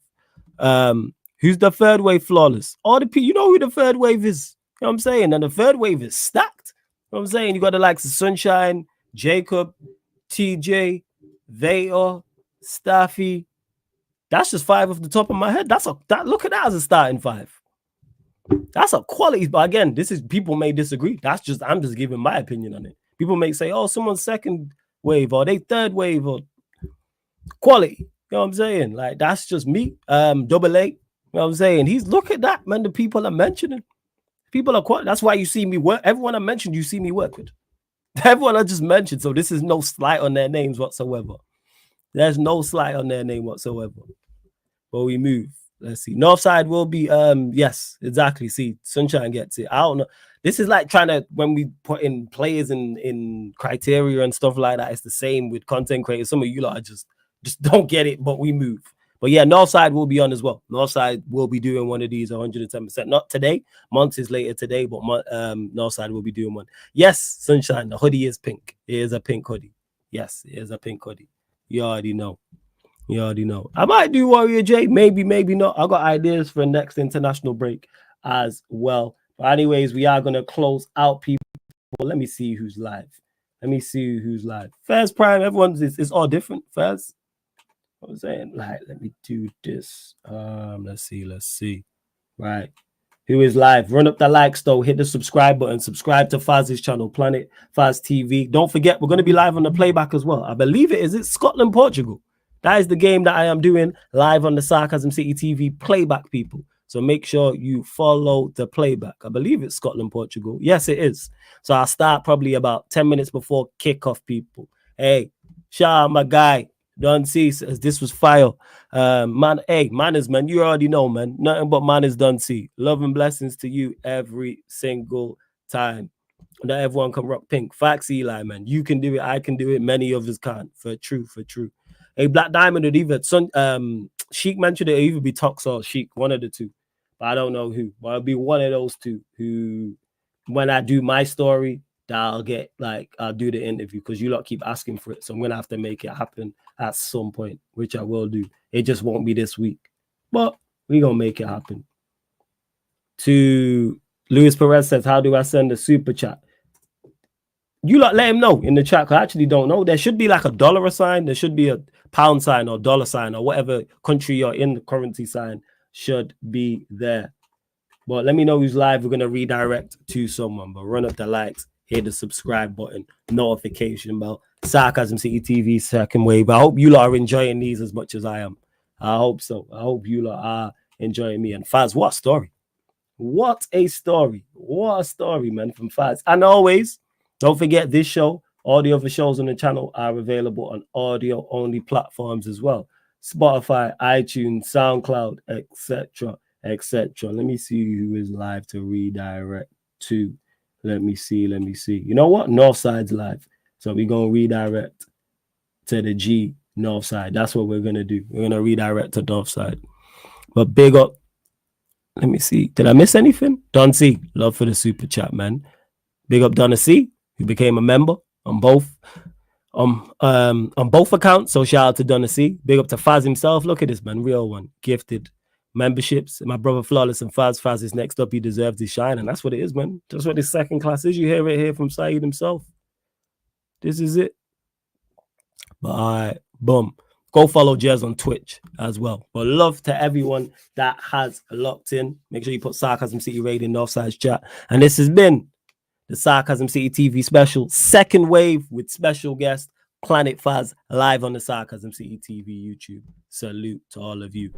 Who's the third wave flawless? All the people, you know who the third wave is. You know what I'm saying? And the third wave is stacked. You know what I'm saying? You got the likes of Sunshine, Jacob, TJ, Vader, Staffy. That's just 5 off the top of my head. Look at that as a starting 5. That's a quality. But again, this is, people may disagree. I'm just giving my opinion on it. People may say, oh, someone's second wave or they third wave or quality. know what I'm saying? Like, that's just me. Double A. You know what I'm saying? Look at that, man. The people I'm mentioning. People are quite, that's why you see me work. Everyone I mentioned, you see me work with. Everyone I just mentioned. So this is no slight on their names whatsoever. There's no slight on their name whatsoever. But we move. Let's see. Northside will be yes, exactly. See, Sunshine gets it. I don't know. This is like trying to, when we put in players in criteria and stuff like that, it's the same with content creators. Some of you lot just don't get it, but we move. But yeah, Northside will be on as well. Northside will be doing one of these 110%. Not today. Months is later today, but Northside will be doing one. Yes, Sunshine. The hoodie is pink. It is a pink hoodie. Yes, it is a pink hoodie. You already know. You already know. I might do Warrior J. Maybe, maybe not. I got ideas for next international break as well. But anyways, we are going to close out, people. Let me see who's live. Let me see who's live. First Prime, everyone's, it's all different. First, what was saying? Like, let me do this. Let's see. Right. Who is live? Run up the likes though. Hit the subscribe button. Subscribe to Faz's channel, Planet Faz TV. Don't forget, we're going to be live on the playback as well. I believe it is. It's Scotland, Portugal. That is the game that I am doing live on the Sarcasm City TV playback, people. So make sure you follow the playback. I believe it's Scotland, Portugal. Yes, it is. So I'll start probably about 10 minutes before kickoff, people. Hey, shout out my guy. Don C says this was fire. Man, hey, manners, man. You already know, man. Nothing but manners, Don C. Love and blessings to you every single time. Not everyone can rock pink. Facts, Eli, man. You can do it. I can do it. Many of us can't. For true. Hey, Black Diamond would either Sheik mentioned it, either be Tox or Sheik, one of the two. But I don't know who. But it'll be one of those two who, when I do my story, that I'll do the interview, because you lot keep asking for it. So I'm gonna have to make it happen at some point, which I will do. It just won't be this week, but we're gonna make it happen. To Luis Perez says, how do I send a super chat? You lot let him know in the chat. I actually don't know. There should be like a dollar sign. There should be a pound sign or dollar sign or whatever country you're in. The currency sign should be there. But let me know who's live. We're going to redirect to someone. But run up the likes, hit the subscribe button, notification bell. Sarcasm City TV second wave. I hope you lot are enjoying these as much as I am. I hope so. I hope you lot are enjoying me. And Faz, what a story. What a story. What a story, man, from Faz. And always, don't forget this show. All the other shows on the channel are available on audio-only platforms as well. Spotify, iTunes, SoundCloud, etc. Let me see who is live to redirect to. Let me see. You know what? Northside's live. So we're going to redirect to the G Northside. That's what we're going to do. We're going to redirect to Northside. But big up. Let me see. Did I miss anything? Don C. Love for the super chat, man. Big up Donna C, who became a member on both accounts. So shout out to Donna C. Big up to Faz himself. Look at this, man. Real one. Gifted memberships. My brother Flawless and Faz is next up. He deserves his shine. And that's what it is, man. That's what this second class is. You hear it here from Saeed himself. This is it. But all right, boom. Go follow Jez on Twitch as well. But love to everyone that has locked in. Make sure you put Sarcasm City Radio in Northside's chat. And this has been the Sarcasm City TV special, second wave with special guest Planet Faz, live on the Sarcasm City TV YouTube. Salute to all of you.